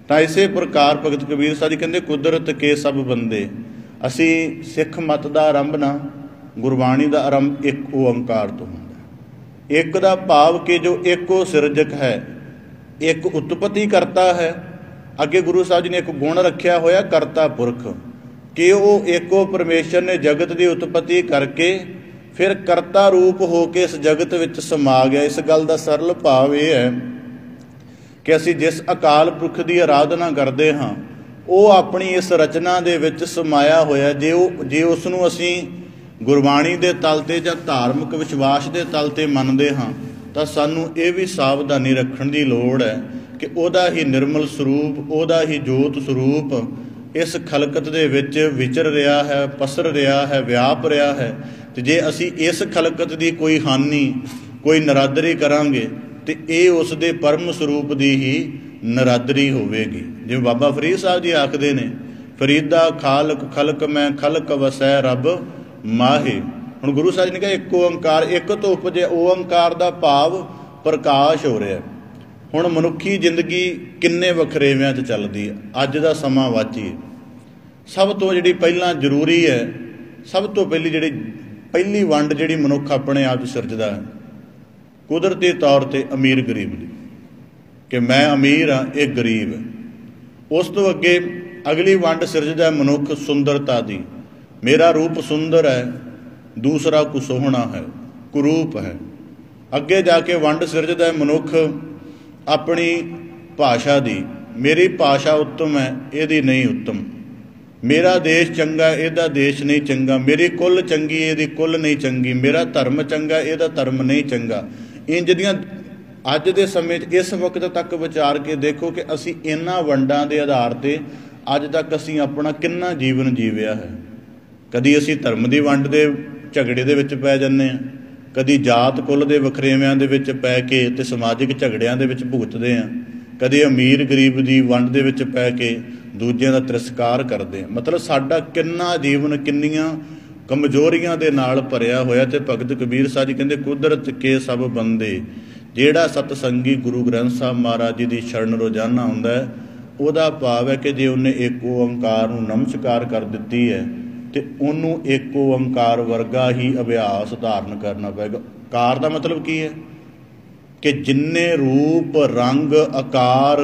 ਤਾਂ ਇਸੇ ਪ੍ਰਕਾਰ ਭਗਤ ਕਬੀਰ ਸਾਹਿਬ ਜੀ ਕਹਿੰਦੇ ਕੁਦਰਤ ਕੇ ਸਭ ਬੰਦੇ। ਅਸੀਂ ਸਿੱਖ ਮਤ ਦਾ ਆਰੰਭ ਨਾ, ਗੁਰਬਾਣੀ ਦਾ ਆਰੰਭ ਇੱਕ ਓਅੰਕਾਰ ਤੋਂ ਹੁੰਦਾ। ਇੱਕ ਦਾ ਭਾਵ ਕਿ ਜੋ ਇੱਕੋ ਸਿਰਜਕ ਹੈ, ਇੱਕ ਉਤਪਤੀ ਕਰਤਾ ਹੈ। ਅੱਗੇ ਗੁਰੂ ਸਾਹਿਬ ਜੀ ਨੇ ਇੱਕ ਗੁਣ ਰੱਖਿਆ ਹੋਇਆ ਕਰਤਾ ਪੁਰਖ, ਕਿ ਉਹ ਇੱਕੋ ਪਰਮੇਸ਼ਰ ਨੇ ਜਗਤ ਦੀ ਉਤਪਤੀ ਕਰਕੇ ਫਿਰ ਕਰਤਾ ਰੂਪ ਹੋ ਕੇ ਇਸ ਜਗਤ ਵਿੱਚ ਸਮਾ ਗਿਆ। ਇਸ ਗੱਲ ਦਾ ਸਰਲ ਭਾਵ ਇਹ ਹੈ ਕਿ ਅਸੀਂ ਜਿਸ ਅਕਾਲ ਪੁਰਖ ਦੀ ਆਰਾਧਨਾ ਕਰਦੇ ਹਾਂ ਉਹ ਆਪਣੀ ਇਸ ਰਚਨਾ ਦੇ ਵਿੱਚ ਸਮਾਇਆ ਹੋਇਆ। ਜੇ ਉਸ ਨੂੰ ਅਸੀਂ ਗੁਰਬਾਣੀ ਦੇ ਤਲ 'ਤੇ ਜਾਂ ਧਾਰਮਿਕ ਵਿਸ਼ਵਾਸ ਦੇ ਤਲ 'ਤੇ ਮੰਨਦੇ ਹਾਂ ਤਾਂ ਸਾਨੂੰ ਇਹ ਵੀ ਸਾਵਧਾਨੀ ਰੱਖਣ ਦੀ ਲੋੜ ਹੈ ਕਿ ਉਹਦਾ ਹੀ ਨਿਰਮਲ ਸਰੂਪ, ਉਹਦਾ ਹੀ ਜੋਤ ਸਰੂਪ ਇਸ ਖਲਕਤ ਦੇ ਵਿੱਚ ਵਿਚਰ ਰਿਹਾ ਹੈ, ਪਸਰ ਰਿਹਾ ਹੈ, ਵਿਆਪ ਰਿਹਾ ਹੈ। ਅਤੇ ਜੇ ਅਸੀਂ ਇਸ ਖਲਕਤ ਦੀ ਕੋਈ ਹਾਨੀ, ਕੋਈ ਨਰਾਦਰੀ ਕਰਾਂਗੇ ਅਤੇ ਇਹ ਉਸ ਦੇ ਪਰਮ ਸਰੂਪ ਦੀ ਹੀ ਨਰਾਦਰੀ ਹੋਵੇਗੀ। ਜਿਵੇਂ ਬਾਬਾ ਫਰੀਦ ਸਾਹਿਬ ਜੀ ਆਖਦੇ ਨੇ, ਫਰੀਦਾ ਖਾਲਕ ਖਲਕ ਮੈਂ ਖਲਕ ਵਸੈ ਰੱਬ ਮਾਹੇ। ਹੁਣ ਗੁਰੂ ਸਾਹਿਬ ਜੀ ਨੇ ਕਿਹਾ ਇੱਕ ਓਅੰਕਾਰ, ਇੱਕ ਤੋਂ ਉਪਜਿਆ। ਓਅੰਕਾਰ ਦਾ ਭਾਵ ਪ੍ਰਕਾਸ਼ ਹੋ ਰਿਹਾ। ਹੁਣ ਮਨੁੱਖੀ ਜ਼ਿੰਦਗੀ ਕਿੰਨੇ ਵਖਰੇਵਿਆਂ 'ਚ ਚੱਲਦੀ ਹੈ। ਅੱਜ ਦਾ ਸਮਾਂ ਵਾਚੀਏ, ਸਭ ਤੋਂ ਜਿਹੜੀ ਪਹਿਲਾਂ ਜ਼ਰੂਰੀ ਹੈ, ਸਭ ਤੋਂ ਪਹਿਲੀ ਵੰਡ ਜਿਹੜੀ ਮਨੁੱਖ ਆਪਣੇ ਆਪ 'ਚ ਸਿਰਜਦਾ ਹੈ, ਕੁਦਰਤੀ ਤੌਰ 'ਤੇ ਅਮੀਰ ਗਰੀਬ ਦੀ, ਕਿ ਮੈਂ ਅਮੀਰ ਹਾਂ, ਇਹ ਗਰੀਬ ਹੈ। ਉਸ ਤੋਂ ਅੱਗੇ ਅਗਲੀ ਵੰਡ ਸਿਰਜਦਾ ਮਨੁੱਖ ਸੁੰਦਰਤਾ ਦੀ, ਮੇਰਾ ਰੂਪ ਸੁੰਦਰ ਹੈ, ਦੂਸਰਾ ਕੁਸੋਹਣਾ ਹੈ, ਕੁਰੂਪ ਹੈ। ਅੱਗੇ ਜਾ ਕੇ ਵੰਡ ਸਿਰਜਦਾ ਮਨੁੱਖ ਆਪਣੀ ਭਾਸ਼ਾ ਦੀ, ਮੇਰੀ ਭਾਸ਼ਾ ਉੱਤਮ ਹੈ, ਇਹਦੀ ਨਹੀਂ ਉੱਤਮ। ਮੇਰਾ ਦੇਸ਼ ਚੰਗਾ, ਇਹਦਾ ਦੇਸ਼ ਨਹੀਂ ਚੰਗਾ। ਮੇਰੀ ਕੁੱਲ ਚੰਗੀ, ਇਹਦੀ ਕੁੱਲ ਨਹੀਂ ਚੰਗੀ। ਮੇਰਾ ਧਰਮ ਚੰਗਾ, ਇਹਦਾ ਧਰਮ ਨਹੀਂ ਚੰਗਾ। ਇੰਜ ਦੀਆਂ ਅੱਜ ਦੇ ਸਮੇਂ 'ਚ ਇਸ ਵਕਤ ਤੱਕ ਵਿਚਾਰ ਕੇ ਦੇਖੋ ਕਿ ਅਸੀਂ ਇਹਨਾਂ ਵੰਡਾਂ ਦੇ ਆਧਾਰ 'ਤੇ ਅੱਜ ਤੱਕ ਅਸੀਂ ਆਪਣਾ ਕਿੰਨਾ ਜੀਵਨ ਜੀਵਿਆ ਹੈ। ਕਦੀ ਅਸੀਂ ਧਰਮ ਦੀ ਵੰਡ ਦੇ ਝਗੜੇ ਦੇ ਵਿੱਚ ਪੈ ਜਾਂਦੇ ਹਾਂ, ਕਦੀ ਜਾਤ ਕੁੱਲ ਦੇ ਵਖਰੇਵਿਆਂ ਦੇ ਵਿੱਚ ਪੈ ਕੇ ਅਤੇ ਸਮਾਜਿਕ ਝਗੜਿਆਂ ਦੇ ਵਿੱਚ ਭੁਗਤਦੇ ਹਾਂ, ਕਦੇ ਅਮੀਰ ਗਰੀਬ ਦੀ ਵੰਡ ਦੇ ਵਿੱਚ ਪੈ ਕੇ ਦੂਜਿਆਂ ਦਾ ਤਿਰਸਕਾਰ ਕਰਦੇ ਹਾਂ। ਮਤਲਬ ਸਾਡਾ ਕਿੰਨਾ ਜੀਵਨ ਕਿੰਨੀਆਂ ਕਮਜ਼ੋਰੀਆਂ ਦੇ ਨਾਲ ਭਰਿਆ ਹੋਇਆ। ਅਤੇ ਭਗਤ ਕਬੀਰ ਸਾਹਿਬ ਜੀ ਕਹਿੰਦੇ ਕੁਦਰਤ ਕੇ ਸਭ ਬੰਦੇ, ਜਿਹੜਾ ਸਤਸੰਗੀ ਗੁਰੂ ਗ੍ਰੰਥ ਸਾਹਿਬ ਮਹਾਰਾਜ ਜੀ ਦੀ ਸ਼ਰਨ ਰੋਜ਼ਾਨਾ ਹੁੰਦਾ ਹੈ, ਉਹਦਾ ਭਾਵ ਹੈ ਕਿ ਜੇ ਉਹਨੇ ਇੱਕ ਓਅੰਕਾਰ ਨੂੰ ਨਮਸਕਾਰ ਕਰ ਦਿੱਤੀ ਹੈ ਅਤੇ ਉਹਨੂੰ ਇੱਕ ਓਅੰਕਾਰ ਵਰਗਾ ਹੀ ਅਭਿਆਸ ਧਾਰਨ ਕਰਨਾ ਪਏਗਾ। ਕਾਰ ਦਾ ਮਤਲਬ ਕੀ ਹੈ ਕਿ ਜਿੰਨੇ ਰੂਪ, ਰੰਗ, ਆਕਾਰ,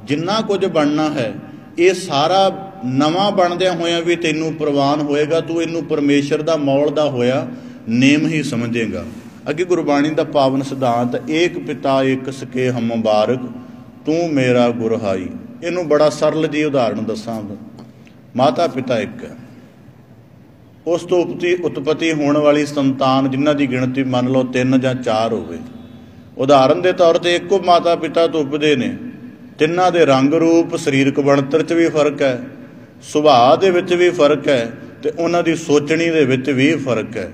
ਜਿੰਨਾ ਕੁਝ ਬਣਨਾ ਹੈ, ਇਹ ਸਾਰਾ ਨਵਾਂ ਬਣਦਿਆਂ ਹੋਇਆਂ ਵੀ ਤੈਨੂੰ ਪ੍ਰਵਾਨ ਹੋਏਗਾ। ਤੂੰ ਇਹਨੂੰ ਪਰਮੇਸ਼ਰ ਦਾ ਮੌਲ ਦਾ ਹੋਇਆ ਨੇਮ ਹੀ ਸਮਝੇਗਾ। ਅੱਗੇ ਗੁਰਬਾਣੀ ਦਾ ਪਾਵਨ ਸਿਧਾਂਤ, ਏਕ ਪਿਤਾ ਏਕ ਸਕੇ ਹਮ ਮੁਬਾਰਕ, ਤੂੰ ਮੇਰਾ ਗੁਰਹਾਈ। ਇਹਨੂੰ ਬੜਾ ਸਰਲ ਜਿਹੀ ਉਦਾਹਰਣ ਦੱਸਾਂ। ਮਾਤਾ ਪਿਤਾ ਇੱਕ ਹੈ, ਉਸ ਤੋਂ ਉਤਪਤੀ ਹੋਣ ਵਾਲੀ ਸੰਤਾਨ ਜਿਨ੍ਹਾਂ ਦੀ ਗਿਣਤੀ ਮੰਨ ਲਓ 3 ਜਾਂ 4 ਹੋਵੇ। ਉਦਾਹਰਨ ਦੇ ਤੌਰ 'ਤੇ ਇੱਕੋ ਮਾਤਾ ਪਿਤਾ ਤੋਂ ਉਪਜਦੇ ਨੇ, ਤਿੰਨਾਂ ਦੇ ਰੰਗ ਰੂਪ, ਸਰੀਰਕ ਬਣਤਰ 'ਚ ਵੀ ਫਰਕ ਹੈ, ਸੁਭਾਅ ਦੇ ਵਿੱਚ ਵੀ ਫਰਕ ਹੈ, ਅਤੇ ਉਹਨਾਂ ਦੀ ਸੋਚਣੀ ਦੇ ਵਿੱਚ ਵੀ ਫਰਕ ਹੈ।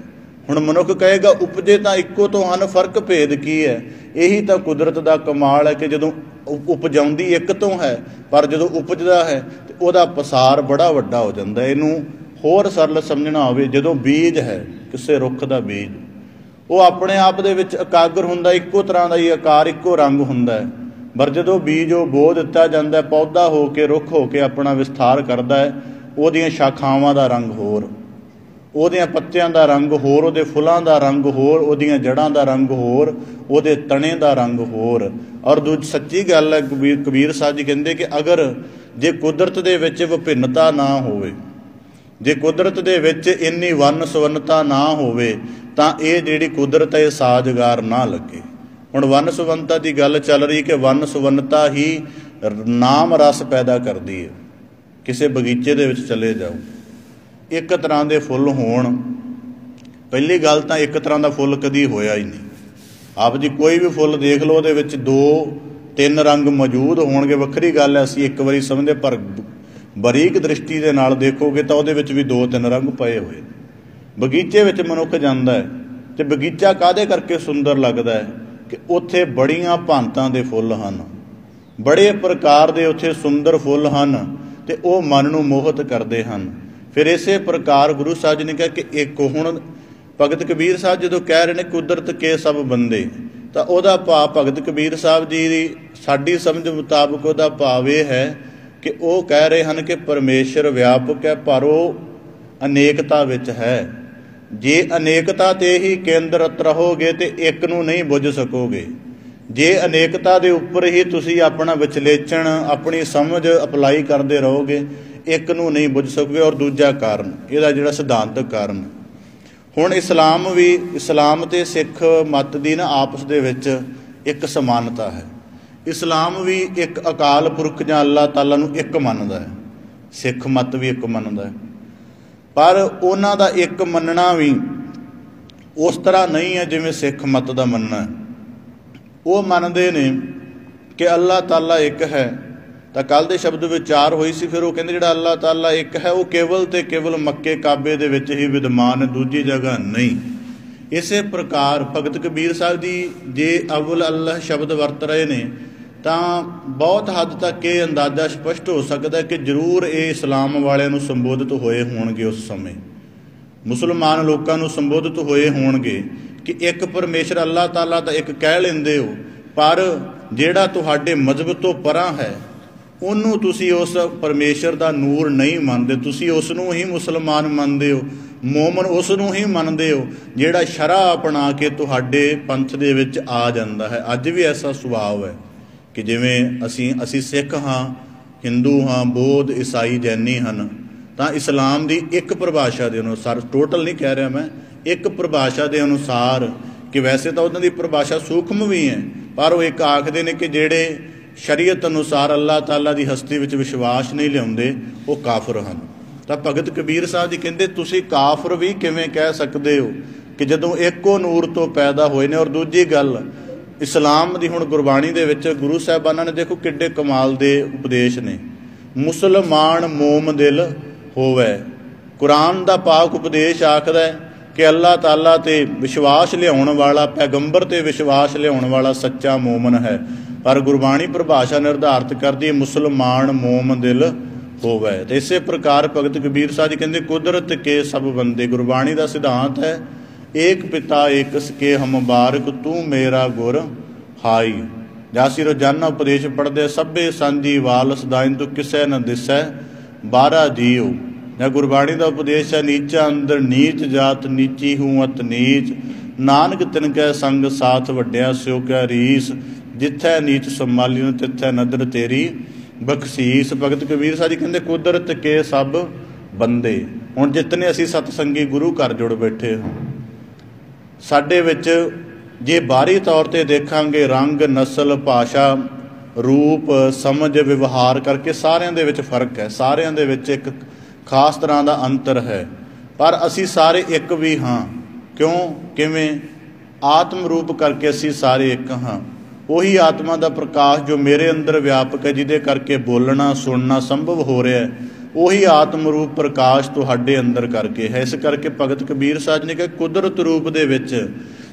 ਹੁਣ ਮਨੁੱਖ ਕਹੇਗਾ ਉਪਜੇ ਤਾਂ ਇੱਕੋ ਤੋਂ ਹਨ, ਫਰਕ ਭੇਦ ਕੀ ਹੈ? ਇਹੀ ਤਾਂ ਕੁਦਰਤ ਦਾ ਕਮਾਲ ਹੈ ਕਿ ਜਦੋਂ ਉਪਜਾਉਂਦੀ ਇੱਕ ਤੋਂ ਹੈ, ਪਰ ਜਦੋਂ ਉਪਜਦਾ ਹੈ ਤਾਂ ਉਹਦਾ ਪਸਾਰ ਬੜਾ ਵੱਡਾ ਹੋ ਜਾਂਦਾ। ਇਹਨੂੰ ਹੋਰ ਸਰਲ ਸਮਝਣਾ ਹੋਵੇ, ਜਦੋਂ ਬੀਜ ਹੈ ਕਿਸੇ ਰੁੱਖ ਦਾ ਬੀਜ, ਉਹ ਆਪਣੇ ਆਪ ਦੇ ਵਿੱਚ ਇਕਾਗਰ ਹੁੰਦਾ, ਇੱਕੋ ਤਰ੍ਹਾਂ ਦਾ ਹੀ ਆਕਾਰ, ਇੱਕੋ ਰੰਗ ਹੁੰਦਾ ਹੈ। ਪਰ ਜਦੋਂ ਬੀਜ ਉਹ ਬੋ ਦਿੱਤਾ ਜਾਂਦਾ, ਪੌਦਾ ਹੋ ਕੇ, ਰੁੱਖ ਹੋ ਕੇ ਆਪਣਾ ਵਿਸਥਾਰ ਕਰਦਾ ਹੈ, ਉਹਦੀਆਂ ਸ਼ਾਖਾਵਾਂ ਦਾ ਰੰਗ ਹੋਰ, ਉਹਦਿਆਂ ਪੱਤਿਆਂ ਦਾ ਰੰਗ ਹੋਰ, ਉਹਦੇ ਫੁੱਲਾਂ ਦਾ ਰੰਗ ਹੋਰ, ਉਹਦੀਆਂ ਜੜ੍ਹਾਂ ਦਾ ਰੰਗ ਹੋਰ, ਉਹਦੇ ਤਣੇ ਦਾ ਰੰਗ ਹੋਰ। ਔਰ ਸੱਚੀ ਗੱਲ ਹੈ, ਕਬੀਰ ਸਾਹਿਬ ਜੀ ਕਹਿੰਦੇ ਕਿ ਅਗਰ ਜੇ ਕੁਦਰਤ ਦੇ ਵਿੱਚ ਵਿਭਿੰਨਤਾ ਨਾ ਹੋਵੇ, ਜੇ ਕੁਦਰਤ ਦੇ ਵਿੱਚ ਇੰਨੀ ਵੰਨ ਸੁਵੰਨਤਾ ਨਾ ਹੋਵੇ, तां ये जिहड़ी कुदरत है साजगार ना लगे। हुण वन सुवनता की गल चल रही कि वन सुवनता ही नाम रस पैदा करती है। किसी बगीचे दे विच चले जाओ, एक तरह के फुल होण, पहली गल तां एक तरह का फुल कदी होया ही नहीं। आप जी कोई भी फुल देख लो, उहदे विच 2-3 रंग मौजूद होणगे, वक्री गल है असीं एक वारी समझदे, पर बरीक दृष्टि दे नाल देखोगे तो उहदे विच भी 2-3 रंग पए होए। बगीचे विच मनुख जांदा है ते बगीचा काहदे करके सुंदर लगदा है कि उत्थे बड़ियां भांतां दे फुल हन, बड़े प्रकार दे उत्थे सुंदर फुल हन ते ओह मन नूं मोहित करदे हन। फिर इसे प्रकार गुरु साहब जी ने कहा कि एक हुण भगत कबीर साहब जो कह रहे हैं कुदरत के सब बंदे, तो वह भाव भगत कबीर साहब जी की साडी समझ मुताबक वह भाव यह है कि वह कह रहे हैं कि परमेश्वर व्यापक है पर वह अनेकता विच है। जे अनेकता ते ही केंद्रित रहोगे तो एक नूं नहीं बुझ सकोगे। जे अनेकता के उपर ही तुसी अपना विचलेचन अपनी समझ अपलाई करते रहोगे, एक नूं नहीं बुझ सकोगे। और दूजा कारण इहदा जिहड़ा सिद्धांतक कारण, हुण इस्लाम भी, इस्लाम ते सिख मत की ना आपस दे विच एक समानता है। इस्लाम भी एक अकाल पुरख जां अल्लाह ताला नूं एक मनदा है, सिख मत भी एक मनदा है, पर उन्हां दा एक मनना भी उस तरह नहीं है जिवें सिख मत दा मनना है। वो मनदे ने कि अल्लाह ताला एक है। तो कल के शब्द विचार हुई सी, फिर वो कहते जिहड़ा अल्लाह ताला एक है वो केवल तो केवल मक्के काबे दे विच ही विद्यमान है, दूजी जगह नहीं। इस प्रकार भगत कबीर साहब जी जे अव्वल अल्लाह शब्द वरत रहे ने तो बहुत हद तक ये अंदाज़ा स्पष्ट हो सकता है कि जरूर ये इस्लाम वालियां नूं संबोधित होए होणगे, उस समय मुसलमान लोगों नूं संबोधित होए होणगे कि एक परमेश्वर अल्लाह ताला तो एक कह लेंदे हो, पर जिहड़ा तुहाडे मजहब तो परां है उन्होंने तुसी उस परमेश्वर का नूर नहीं मानते, तुसी उसनूं ही मुसलमान मानते हो, मोमन उसनूं ही मानते हो जिहड़ा शरह अपना के तुहाडे पंथ दे विच आ जांदा है। अज भी ऐसा सुभाव है कि जिवें असी सिख हाँ, हिंदू हाँ, बौद्ध, ईसाई, जैनी हैं, तो इस्लाम की एक परिभाषा के अनुसार, टोटल नहीं कह रहा मैं, एक परिभाषा के अनुसार कि वैसे तो उन्होंने परिभाषा सूक्ष्म भी है, पर वो एक आखते ने कि जेड़े शरीयत अनुसार अल्लाह ताला की हस्ती विच विश्वास नहीं लियाउंदे वो काफिर हैं। तो भगत कबीर साहब जी कहते तुसी काफिर भी किवें कह सकते हो कि जदों एको नूर तो पैदा होए ने। और दूजी गल इस्लाम की हुण गुरबाणी दे विच गुरु साहिबाना ने देखो किड्डे कमाल दे उपदेश ने, मुसलमान मोम दिल होवे। कुरान दा पाक उपदेश आखदा है कि अल्लाह ताला ते विश्वास लियाउण वाला, पैगंबर ते विश्वास लियाउण वाला सच्चा मोमन है, पर गुरबाणी परिभाषा निर्धारित करती है मुसलमान मोम दिल होवे। तो इस प्रकार भगत कबीर साहब जी कहते कुदरत के सब बंदे, गुरबाणी का सिद्धांत है एक पिता एक सके हम बारक तू मेरा गुर हाई। जासी रोजाना उपदेश पढ़दे सभे सांझी वाल सदाइन तू किसै न दिसै बारह जीओ। या गुरबाणी का उपदेश है नीचा अंदर नीच जात नीची हूँ अत नीच, नानक तिनकै संग साथ वड्डिया स्यो कै रीस, जिथै नीच संभाली न तिथै नदर तेरी बख्शीस। भगत कबीर साहब जी कहते कुदरत के सब बंदे। हुण जितने असी सतसंगी गुरु घर जुड़ बैठे हाँ, साडे विच जे बाहरी तौर पर देखांगे रंग नस्ल भाषा रूप समझ व्यवहार करके सारिਆਂ ਦੇ ਵਿੱਚ फर्क है, सारिਆਂ ਦੇ ਵਿੱਚ एक खास तरह का अंतर है, पर असी सारे एक भी हाँ। क्यों किवें आत्म रूप करके असी सारे एक हाँ। वही आत्मा का प्रकाश जो मेरे अंदर व्यापक है, जिदे करके बोलना सुनना संभव हो रहा है, वही आत्म रूप प्रकाश तुहाडे अंदर करके है। इस करके भगत कबीर साहब ने कहा कुदरत रूप दे विच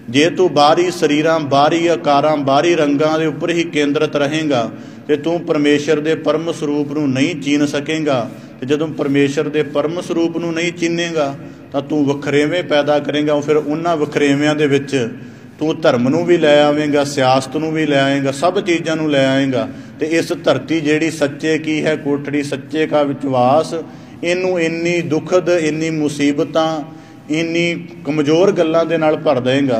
जे तू बाहरी शरीरां बाहरी आकारां बाहरी रंगां दे उपर ही केंद्रित रहेगा तो तू परमेश्वर के परम स्वरूप नूं नहीं चीन सकेगा। तो जदों परमेश्वर के परम स्वरूप नूं नहीं चीनेगा तो तू वखरेवें पैदा करेगा, फिर उन्हां वखरेवियां दे विच तू धर्म नूं भी लै आवेगा, सियासत नूं भी लै आएगा, सब चीज़ां नूं लै आएगा। तो इस धरती जिहड़ी सच्चे की है कोठड़ी सच्चे का विश्वास, इनू इन्नी दुखद इन्नी मुसीबतां इन्नी कमज़ोर गल्लां दे नाल भर देगा